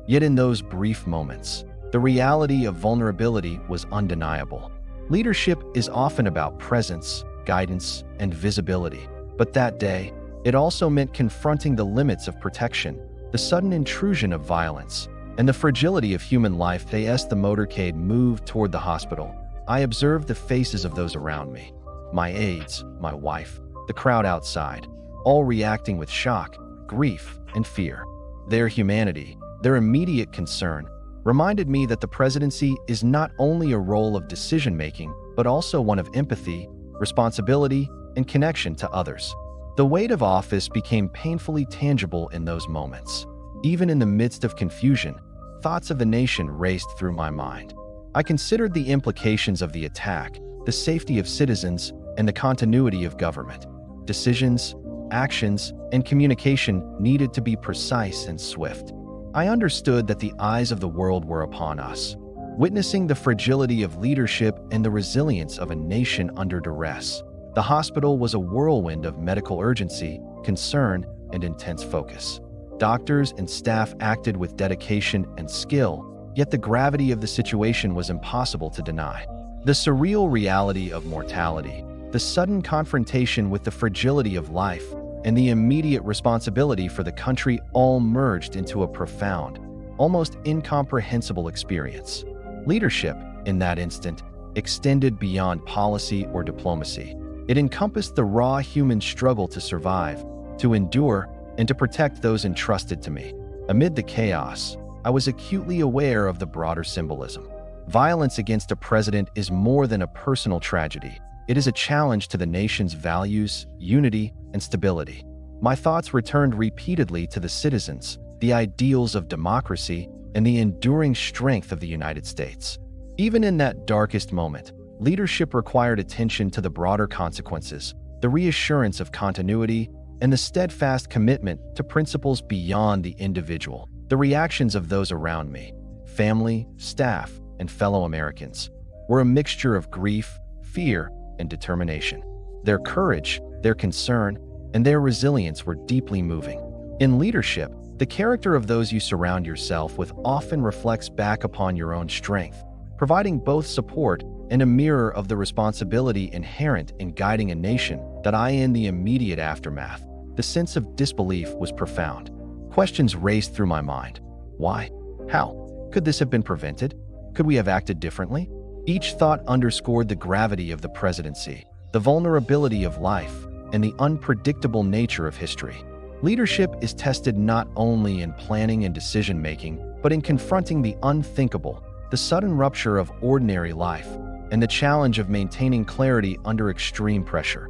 Yet in those brief moments, the reality of vulnerability was undeniable. Leadership is often about presence, guidance, and visibility. But that day, it also meant confronting the limits of protection, the sudden intrusion of violence, and the fragility of human life. As the motorcade moved toward the hospital, I observed the faces of those around me. My aides, my wife, the crowd outside, all reacting with shock, grief, and fear. Their humanity, their immediate concern, reminded me that the presidency is not only a role of decision-making, but also one of empathy, responsibility, and connection to others. The weight of office became painfully tangible in those moments. Even in the midst of confusion, thoughts of the nation raced through my mind. I considered the implications of the attack, the safety of citizens, and the continuity of government. Decisions, actions, and communication needed to be precise and swift. I understood that the eyes of the world were upon us, witnessing the fragility of leadership and the resilience of a nation under duress. The hospital was a whirlwind of medical urgency, concern, and intense focus. Doctors and staff acted with dedication and skill, yet the gravity of the situation was impossible to deny. The surreal reality of mortality, the sudden confrontation with the fragility of life, and the immediate responsibility for the country all merged into a profound, almost incomprehensible experience. Leadership, in that instant, extended beyond policy or diplomacy. It encompassed the raw human struggle to survive, to endure, and to protect those entrusted to me. Amid the chaos, I was acutely aware of the broader symbolism. Violence against a president is more than a personal tragedy. It is a challenge to the nation's values, unity, and stability. My thoughts returned repeatedly to the citizens, the ideals of democracy, and the enduring strength of the United States. Even in that darkest moment, leadership required attention to the broader consequences, the reassurance of continuity, and the steadfast commitment to principles beyond the individual. The reactions of those around me, family, staff, and fellow Americans, were a mixture of grief, fear, and determination. Their courage, their concern, and their resilience were deeply moving. In leadership, the character of those you surround yourself with often reflects back upon your own strength, providing both support and a mirror of the responsibility inherent in guiding a nation. In the immediate aftermath, the sense of disbelief was profound. Questions raced through my mind. Why? How? Could this have been prevented? Could we have acted differently? Each thought underscored the gravity of the presidency, the vulnerability of life, and the unpredictable nature of history. Leadership is tested not only in planning and decision-making, but in confronting the unthinkable, the sudden rupture of ordinary life, and the challenge of maintaining clarity under extreme pressure.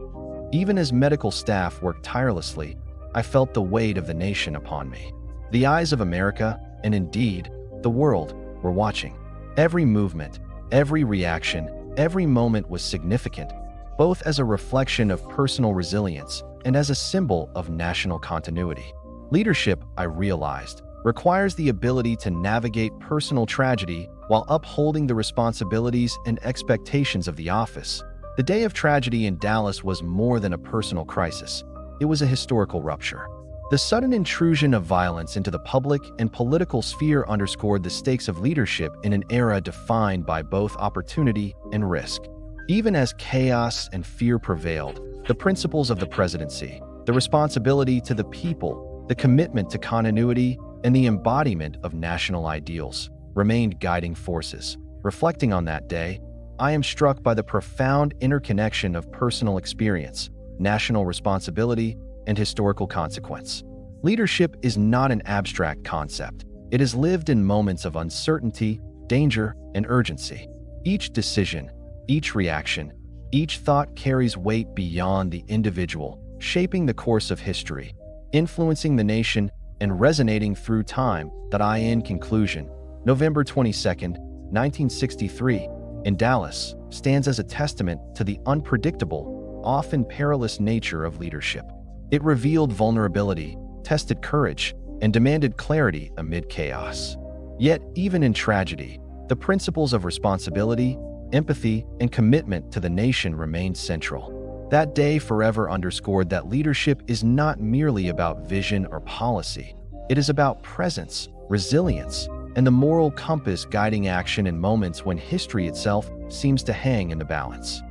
Even as medical staff worked tirelessly, I felt the weight of the nation upon me. The eyes of America, and indeed, the world, were watching. Every movement, every reaction, every moment was significant, both as a reflection of personal resilience and as a symbol of national continuity. Leadership, I realized, requires the ability to navigate personal tragedy while upholding the responsibilities and expectations of the office. The day of tragedy in Dallas was more than a personal crisis. It was a historical rupture. The sudden intrusion of violence into the public and political sphere underscored the stakes of leadership in an era defined by both opportunity and risk. Even as chaos and fear prevailed, the principles of the presidency, the responsibility to the people, the commitment to continuity, and the embodiment of national ideals remained guiding forces. Reflecting on that day, I am struck by the profound interconnection of personal experience, national responsibility, and historical consequence. Leadership is not an abstract concept. It is lived in moments of uncertainty, danger, and urgency. Each decision, each reaction, each thought carries weight beyond the individual, shaping the course of history, influencing the nation, and resonating through time. In conclusion, November 22, 1963, in Dallas, stands as a testament to the unpredictable, often perilous nature of leadership. It revealed vulnerability, tested courage, and demanded clarity amid chaos. Yet, even in tragedy, the principles of responsibility, empathy, and commitment to the nation remained central. That day forever underscored that leadership is not merely about vision or policy. It is about presence, resilience, and the moral compass guiding action in moments when history itself seems to hang in the balance.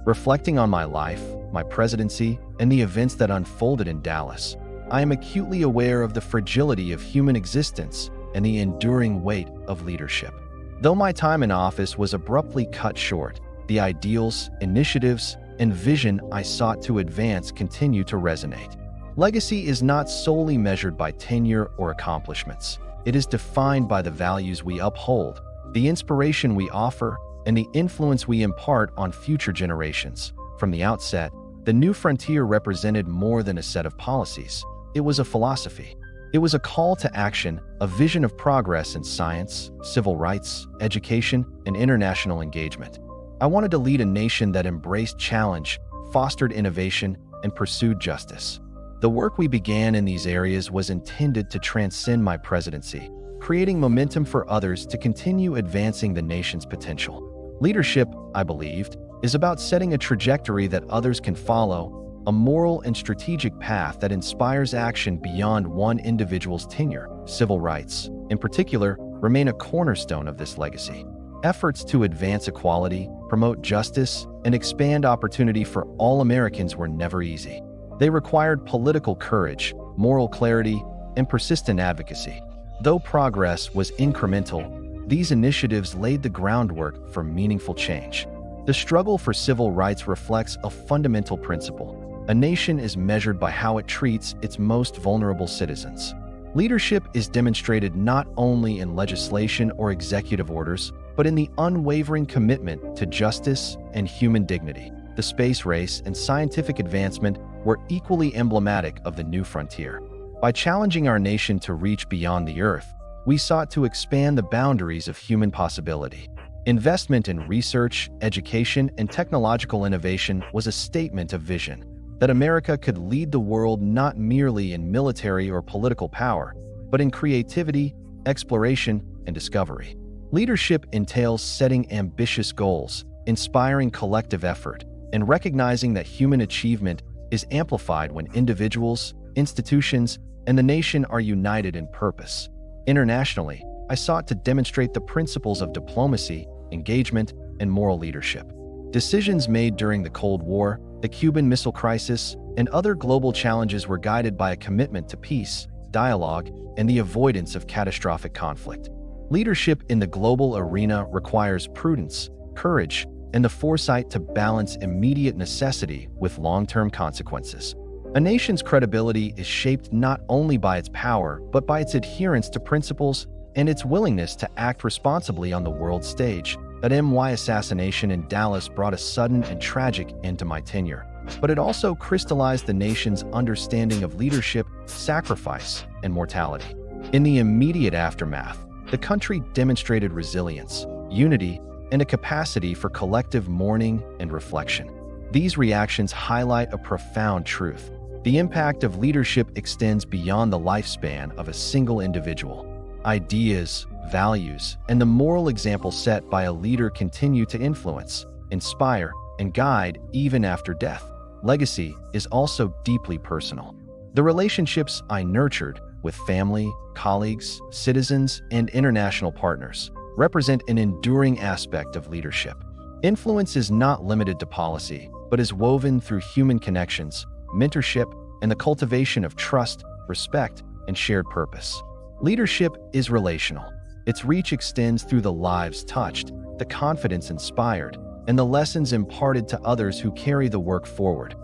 Reflecting on my life, my presidency, and the events that unfolded in Dallas, I am acutely aware of the fragility of human existence and the enduring weight of leadership. Though my time in office was abruptly cut short, the ideals, initiatives, and vision I sought to advance continue to resonate. Legacy is not solely measured by tenure or accomplishments. It is defined by the values we uphold, the inspiration we offer, and the influence we impart on future generations. From the outset, the new frontier represented more than a set of policies. It was a philosophy. It was a call to action, a vision of progress in science, civil rights, education, and international engagement. I wanted to lead a nation that embraced challenge, fostered innovation, and pursued justice. The work we began in these areas was intended to transcend my presidency, creating momentum for others to continue advancing the nation's potential. Leadership, I believed, is about setting a trajectory that others can follow, a moral and strategic path that inspires action beyond one individual's tenure. Civil rights, in particular, remain a cornerstone of this legacy. Efforts to advance equality, promote justice, and expand opportunity for all Americans were never easy. They required political courage, moral clarity, and persistent advocacy. Though progress was incremental, these initiatives laid the groundwork for meaningful change. The struggle for civil rights reflects a fundamental principle. A nation is measured by how it treats its most vulnerable citizens. Leadership is demonstrated not only in legislation or executive orders, but in the unwavering commitment to justice and human dignity. The space race and scientific advancement were equally emblematic of the new frontier. By challenging our nation to reach beyond the Earth, we sought to expand the boundaries of human possibility. Investment in research, education, and technological innovation was a statement of vision, that America could lead the world not merely in military or political power, but in creativity, exploration, and discovery. Leadership entails setting ambitious goals, inspiring collective effort, and recognizing that human achievement is amplified when individuals, institutions, and the nation are united in purpose. Internationally, I sought to demonstrate the principles of diplomacy, engagement, and moral leadership. Decisions made during the Cold War, the Cuban Missile Crisis, and other global challenges were guided by a commitment to peace, dialogue, and the avoidance of catastrophic conflict. Leadership in the global arena requires prudence, courage, and the foresight to balance immediate necessity with long-term consequences. A nation's credibility is shaped not only by its power, but by its adherence to principles and its willingness to act responsibly on the world stage. Assassination in Dallas brought a sudden and tragic end to my tenure, but it also crystallized the nation's understanding of leadership, sacrifice, and mortality. In the immediate aftermath, the country demonstrated resilience, unity, and a capacity for collective mourning and reflection. These reactions highlight a profound truth. The impact of leadership extends beyond the lifespan of a single individual. Ideas, values, and the moral example set by a leader continue to influence, inspire, and guide even after death. Legacy is also deeply personal. The relationships I nurtured with family, colleagues, citizens, and international partners represent an enduring aspect of leadership. Influence is not limited to policy, but is woven through human connections, mentorship, and the cultivation of trust, respect, and shared purpose. Leadership is relational. Its reach extends through the lives touched, the confidence inspired, and the lessons imparted to others who carry the work forward.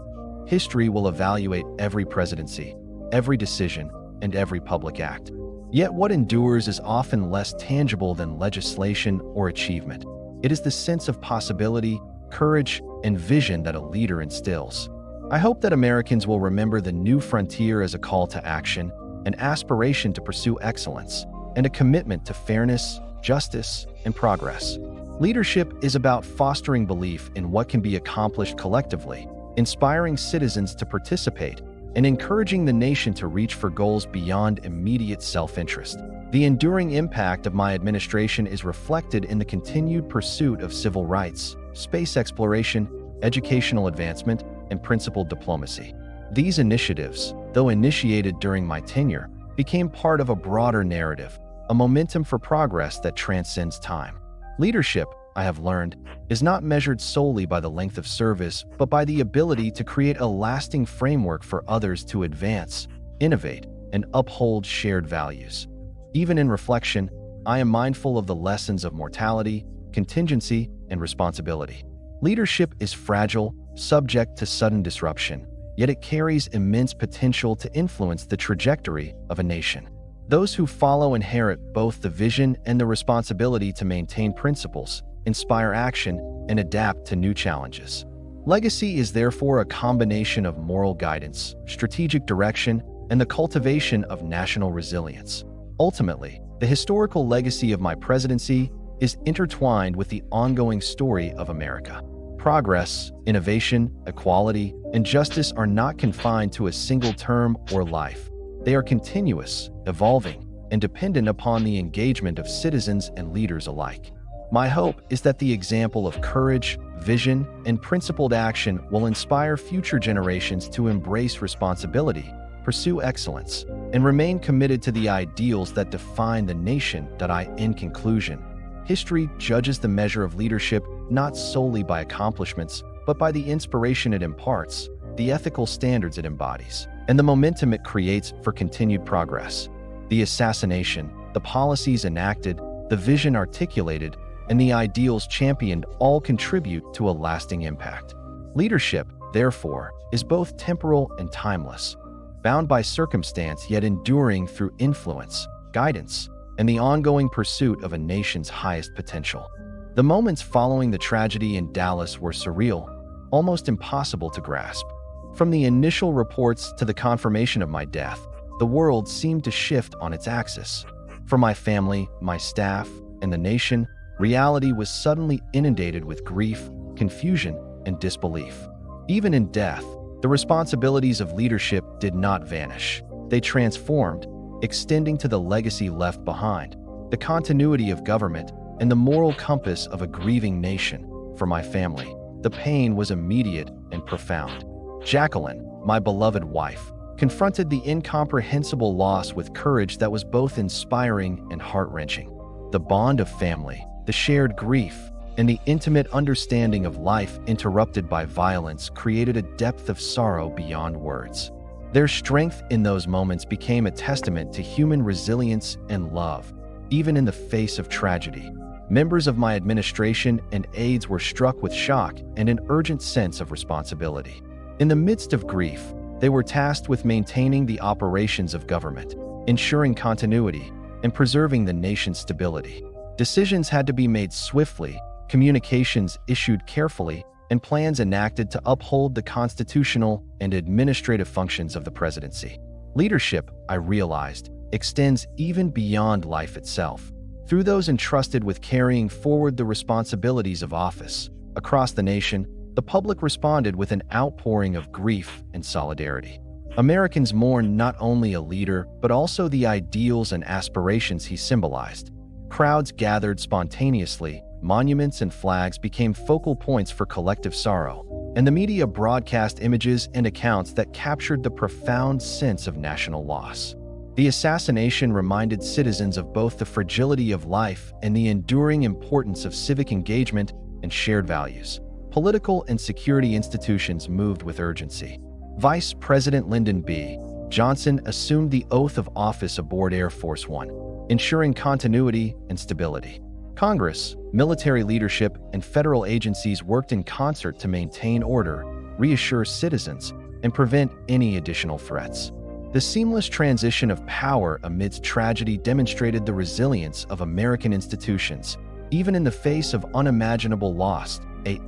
History will evaluate every presidency, every decision, and every public act. Yet what endures is often less tangible than legislation or achievement. It is the sense of possibility, courage, and vision that a leader instills. I hope that Americans will remember the new frontier as a call to action, an aspiration to pursue excellence, and a commitment to fairness, justice, and progress. Leadership is about fostering belief in what can be accomplished collectively, inspiring citizens to participate, and encouraging the nation to reach for goals beyond immediate self-interest. The enduring impact of my administration is reflected in the continued pursuit of civil rights, space exploration, educational advancement, and principled diplomacy. These initiatives, though initiated during my tenure, became part of a broader narrative, a momentum for progress that transcends time. Leadership, I have learned, is not measured solely by the length of service, but by the ability to create a lasting framework for others to advance, innovate, and uphold shared values. Even in reflection, I am mindful of the lessons of mortality, contingency, and responsibility. Leadership is fragile, subject to sudden disruption, yet it carries immense potential to influence the trajectory of a nation. Those who follow inherit both the vision and the responsibility to maintain principles, inspire action, and adapt to new challenges. Legacy is therefore a combination of moral guidance, strategic direction, and the cultivation of national resilience. Ultimately, the historical legacy of my presidency is intertwined with the ongoing story of America. Progress, innovation, equality, and justice are not confined to a single term or life. They are continuous, evolving, and dependent upon the engagement of citizens and leaders alike. My hope is that the example of courage, vision, and principled action will inspire future generations to embrace responsibility, pursue excellence, and remain committed to the ideals that define the nation. In conclusion, history judges the measure of leadership not solely by accomplishments, but by the inspiration it imparts, the ethical standards it embodies, and the momentum it creates for continued progress. The assassination, the policies enacted, the vision articulated, and the ideals championed all contribute to a lasting impact. Leadership, therefore, is both temporal and timeless, bound by circumstance yet enduring through influence, guidance, and the ongoing pursuit of a nation's highest potential. The moments following the tragedy in Dallas were surreal, almost impossible to grasp. From the initial reports to the confirmation of my death, the world seemed to shift on its axis. For my family, my staff, and the nation, reality was suddenly inundated with grief, confusion, and disbelief. Even in death, the responsibilities of leadership did not vanish. They transformed, extending to the legacy left behind, the continuity of government, and the moral compass of a grieving nation. For my family, the pain was immediate and profound. Jacqueline, my beloved wife, confronted the incomprehensible loss with courage that was both inspiring and heart-wrenching. The bond of family, the shared grief, and the intimate understanding of life interrupted by violence created a depth of sorrow beyond words. Their strength in those moments became a testament to human resilience and love, even in the face of tragedy. Members of my administration and aides were struck with shock and an urgent sense of responsibility. In the midst of grief, they were tasked with maintaining the operations of government, ensuring continuity, and preserving the nation's stability. Decisions had to be made swiftly, communications issued carefully, and plans enacted to uphold the constitutional and administrative functions of the presidency. Leadership, I realized, extends even beyond life itself. Through those entrusted with carrying forward the responsibilities of office, across the nation, the public responded with an outpouring of grief and solidarity. Americans mourned not only a leader, but also the ideals and aspirations he symbolized. Crowds gathered spontaneously, monuments and flags became focal points for collective sorrow, and the media broadcast images and accounts that captured the profound sense of national loss. The assassination reminded citizens of both the fragility of life and the enduring importance of civic engagement and shared values. Political and security institutions moved with urgency. Vice President Lyndon B. Johnson assumed the oath of office aboard Air Force One, ensuring continuity and stability. Congress, military leadership, and federal agencies worked in concert to maintain order, reassure citizens, and prevent any additional threats. The seamless transition of power amidst tragedy demonstrated the resilience of American institutions, even in the face of unimaginable loss.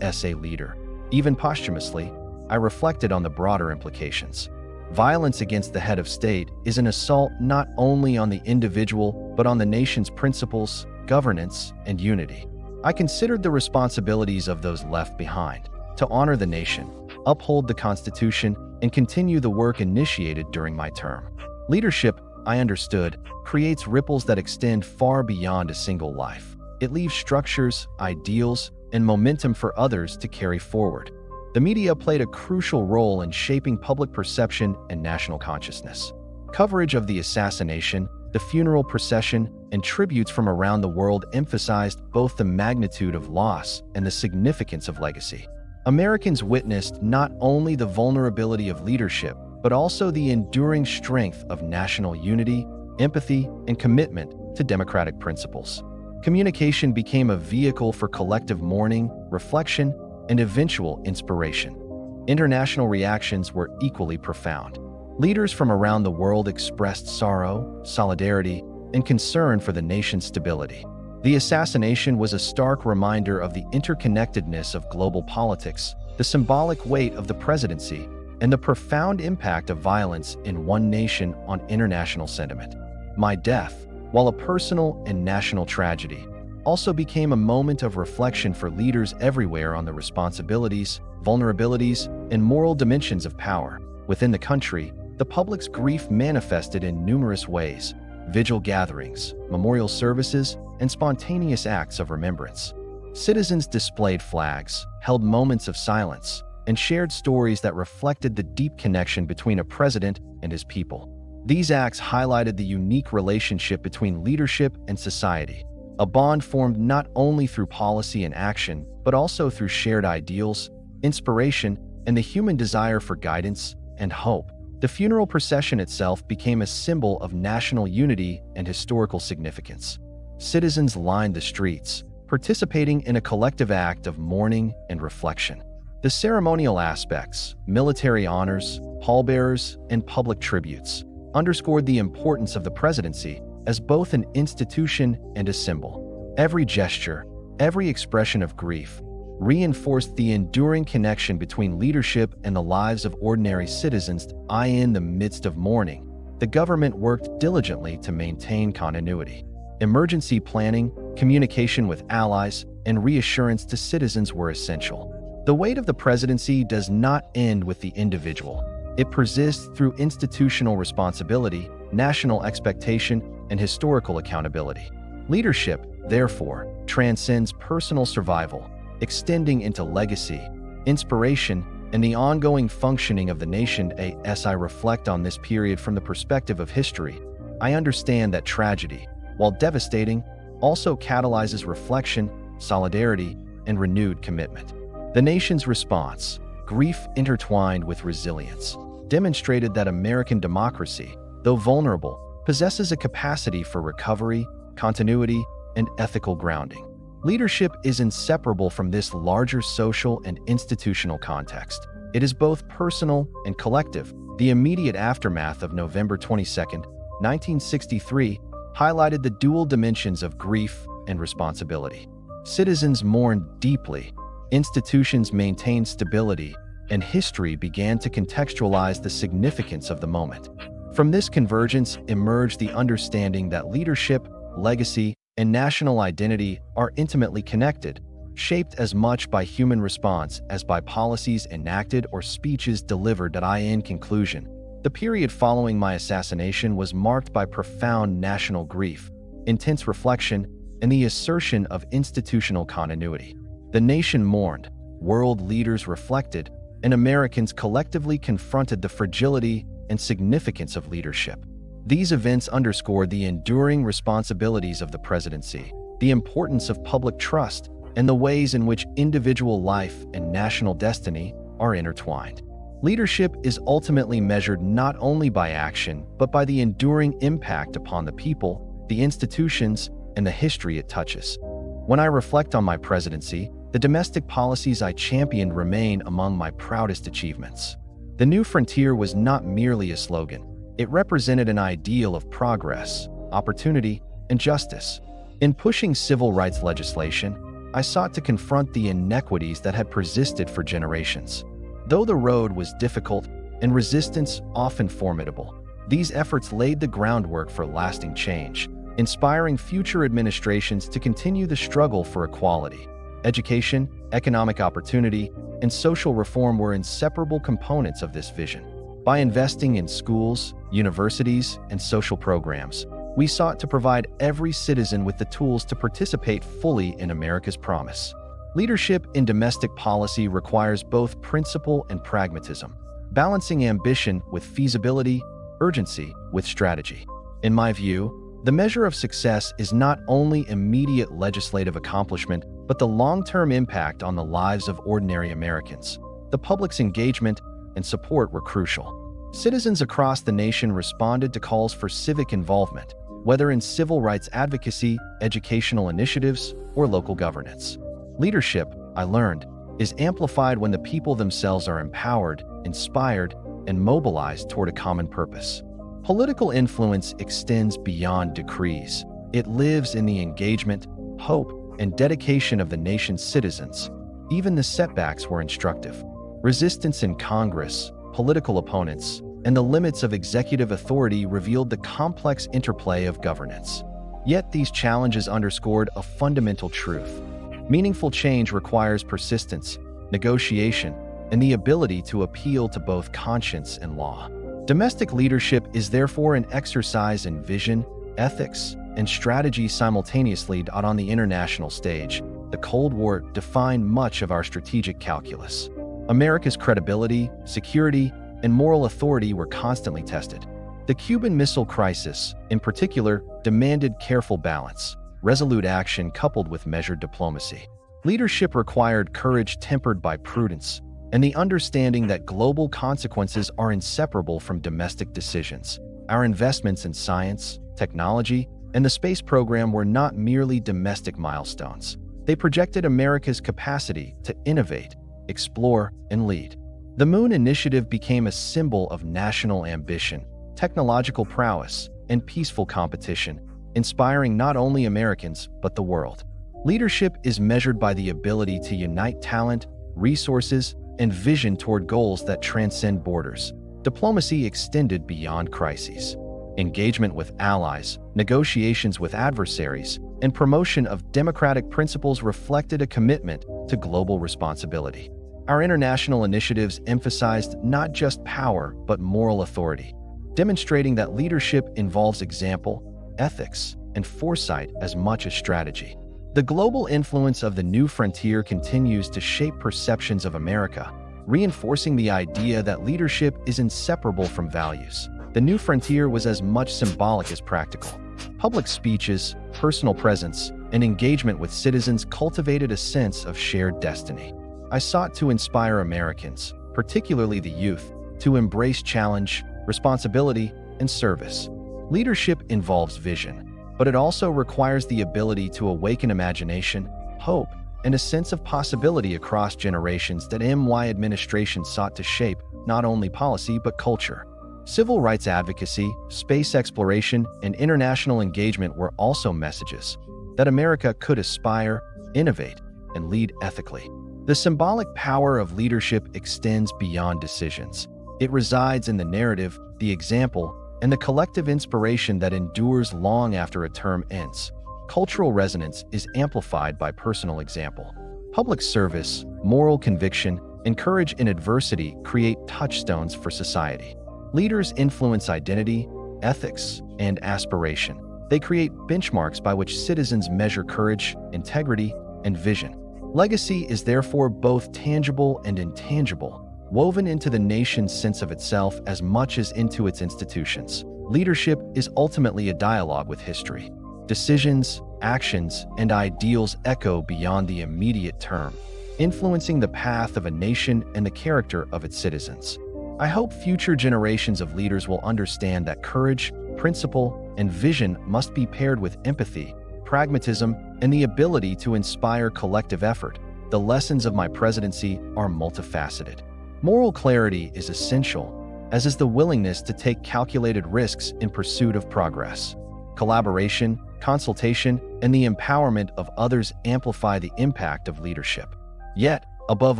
As a leader, even posthumously, I reflected on the broader implications. Violence against the head of state is an assault not only on the individual, but on the nation's principles, governance, and unity. I considered the responsibilities of those left behind to honor the nation, uphold the Constitution, and continue the work initiated during my term. Leadership, I understood, creates ripples that extend far beyond a single life. It leaves structures, ideals, and momentum for others to carry forward. The media played a crucial role in shaping public perception and national consciousness. Coverage of the assassination, the funeral procession, and tributes from around the world emphasized both the magnitude of loss and the significance of legacy. Americans witnessed not only the vulnerability of leadership, but also the enduring strength of national unity, empathy, and commitment to democratic principles. Communication became a vehicle for collective mourning, reflection, and eventual inspiration. International reactions were equally profound. Leaders from around the world expressed sorrow, solidarity, and concern for the nation's stability. The assassination was a stark reminder of the interconnectedness of global politics, the symbolic weight of the presidency, and the profound impact of violence in one nation on international sentiment. My death, while a personal and national tragedy, also became a moment of reflection for leaders everywhere on the responsibilities, vulnerabilities, and moral dimensions of power. Within the country, the public's grief manifested in numerous ways: vigil gatherings, memorial services, and spontaneous acts of remembrance. Citizens displayed flags, held moments of silence, and shared stories that reflected the deep connection between a president and his people. These acts highlighted the unique relationship between leadership and society, a bond formed not only through policy and action, but also through shared ideals, inspiration, and the human desire for guidance and hope. The funeral procession itself became a symbol of national unity and historical significance. Citizens lined the streets, participating in a collective act of mourning and reflection. The ceremonial aspects, military honors, pallbearers, and public tributes, underscored the importance of the presidency as both an institution and a symbol. Every gesture, every expression of grief, reinforced the enduring connection between leadership and the lives of ordinary citizens. In the midst of mourning, the government worked diligently to maintain continuity. Emergency planning, communication with allies, and reassurance to citizens were essential. The weight of the presidency does not end with the individual. It persists through institutional responsibility, national expectation, and historical accountability. Leadership, therefore, transcends personal survival, extending into legacy, inspiration, and the ongoing functioning of the nation. As I reflect on this period from the perspective of history, I understand that tragedy, while devastating, also catalyzes reflection, solidarity, and renewed commitment. The nation's response, grief intertwined with resilience, demonstrated that American democracy, though vulnerable, possesses a capacity for recovery, continuity, and ethical grounding. Leadership is inseparable from this larger social and institutional context. It is both personal and collective. The immediate aftermath of November 22, 1963, highlighted the dual dimensions of grief and responsibility. Citizens mourned deeply, institutions maintained stability, and history began to contextualize the significance of the moment. From this convergence emerged the understanding that leadership, legacy, and national identity are intimately connected, shaped as much by human response as by policies enacted or speeches delivered. In conclusion, the period following my assassination was marked by profound national grief, intense reflection, and the assertion of institutional continuity. The nation mourned, world leaders reflected, and Americans collectively confronted the fragility and significance of leadership. These events underscored the enduring responsibilities of the presidency, the importance of public trust, and the ways in which individual life and national destiny are intertwined. Leadership is ultimately measured not only by action, but by the enduring impact upon the people, the institutions, and the history it touches. When I reflect on my presidency, the domestic policies I championed remain among my proudest achievements. The New Frontier was not merely a slogan. It represented an ideal of progress, opportunity, and justice. In pushing civil rights legislation, I sought to confront the inequities that had persisted for generations. Though the road was difficult and resistance often formidable, these efforts laid the groundwork for lasting change, inspiring future administrations to continue the struggle for equality. Education, economic opportunity, and social reform were inseparable components of this vision. By investing in schools, universities, and social programs, we sought to provide every citizen with the tools to participate fully in America's promise. Leadership in domestic policy requires both principle and pragmatism, balancing ambition with feasibility, urgency with strategy. In my view, the measure of success is not only immediate legislative accomplishment, but the long-term impact on the lives of ordinary Americans. The public's engagement and support were crucial. Citizens across the nation responded to calls for civic involvement, whether in civil rights advocacy, educational initiatives, or local governance. Leadership, I learned, is amplified when the people themselves are empowered, inspired, and mobilized toward a common purpose. Political influence extends beyond decrees. It lives in the engagement, hope, and dedication of the nation's citizens. Even the setbacks were instructive. Resistance in Congress, political opponents, and the limits of executive authority revealed the complex interplay of governance. Yet these challenges underscored a fundamental truth. Meaningful change requires persistence, negotiation, and the ability to appeal to both conscience and law. Domestic leadership is therefore an exercise in vision, ethics, and strategy simultaneously. On the international stage, the Cold War defined much of our strategic calculus. America's credibility, security, and moral authority were constantly tested. The Cuban Missile Crisis, in particular, demanded careful balance, resolute action coupled with measured diplomacy. Leadership required courage tempered by prudence, and the understanding that global consequences are inseparable from domestic decisions. Our investments in science, technology, and the space program were not merely domestic milestones. They projected America's capacity to innovate, explore, and lead. The Moon Initiative became a symbol of national ambition, technological prowess, and peaceful competition, inspiring not only Americans, but the world. Leadership is measured by the ability to unite talent, resources, and vision toward goals that transcend borders. Diplomacy extended beyond crises. Engagement with allies, negotiations with adversaries, and promotion of democratic principles reflected a commitment to global responsibility. Our international initiatives emphasized not just power, but moral authority, demonstrating that leadership involves example, ethics, and foresight as much as strategy. The global influence of the New Frontier continues to shape perceptions of America, reinforcing the idea that leadership is inseparable from values. The New Frontier was as much symbolic as practical. Public speeches, personal presence, and engagement with citizens cultivated a sense of shared destiny. I sought to inspire Americans, particularly the youth, to embrace challenge, responsibility, and service. Leadership involves vision, but it also requires the ability to awaken imagination, hope, and a sense of possibility across generations. That my administration sought to shape not only policy but culture. Civil rights advocacy, space exploration, and international engagement were also messages that America could aspire, innovate, and lead ethically. The symbolic power of leadership extends beyond decisions. It resides in the narrative, the example, and the collective inspiration that endures long after a term ends. Cultural resonance is amplified by personal example. Public service, moral conviction, and courage in adversity create touchstones for society. Leaders influence identity, ethics, and aspiration, They create benchmarks by which citizens measure courage, integrity, and vision. Legacy is therefore both tangible and intangible, woven into the nation's sense of itself as much as into its institutions. Leadership is ultimately a dialogue with history. Decisions, actions, and ideals echo beyond the immediate term, influencing the path of a nation and the character of its citizens. I hope future generations of leaders will understand that courage, principle, and vision must be paired with empathy, pragmatism, and the ability to inspire collective effort. The lessons of my presidency are multifaceted. Moral clarity is essential, as is the willingness to take calculated risks in pursuit of progress. Collaboration, consultation, and the empowerment of others amplify the impact of leadership. Yet, above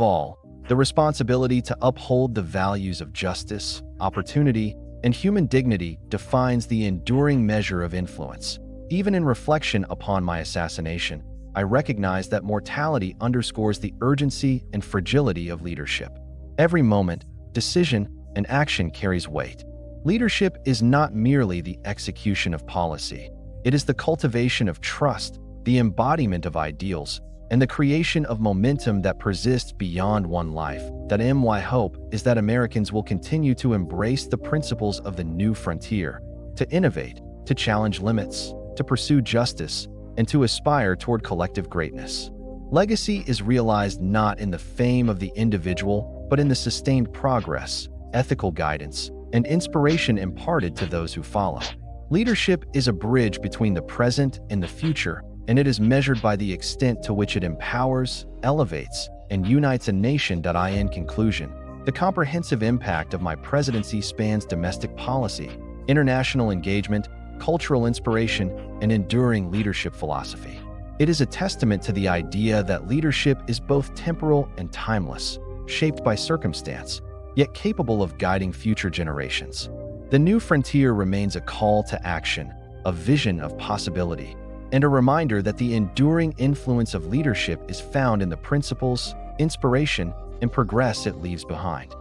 all, the responsibility to uphold the values of justice, opportunity, and human dignity defines the enduring measure of influence. Even in reflection upon my assassination, I recognize that mortality underscores the urgency and fragility of leadership. Every moment, decision, and action carries weight. Leadership is not merely the execution of policy. It is the cultivation of trust, the embodiment of ideals, and the creation of momentum that persists beyond one life. My hope is that Americans will continue to embrace the principles of the new frontier, to innovate, to challenge limits, to pursue justice, and to aspire toward collective greatness. Legacy is realized not in the fame of the individual, but in the sustained progress, ethical guidance, and inspiration imparted to those who follow. Leadership is a bridge between the present and the future, and it is measured by the extent to which it empowers, elevates, and unites a nation. In conclusion, the comprehensive impact of my presidency spans domestic policy, international engagement, cultural inspiration, and enduring leadership philosophy. It is a testament to the idea that leadership is both temporal and timeless, shaped by circumstance, yet capable of guiding future generations. The new frontier remains a call to action, a vision of possibility, and a reminder that the enduring influence of leadership is found in the principles, inspiration, and progress it leaves behind.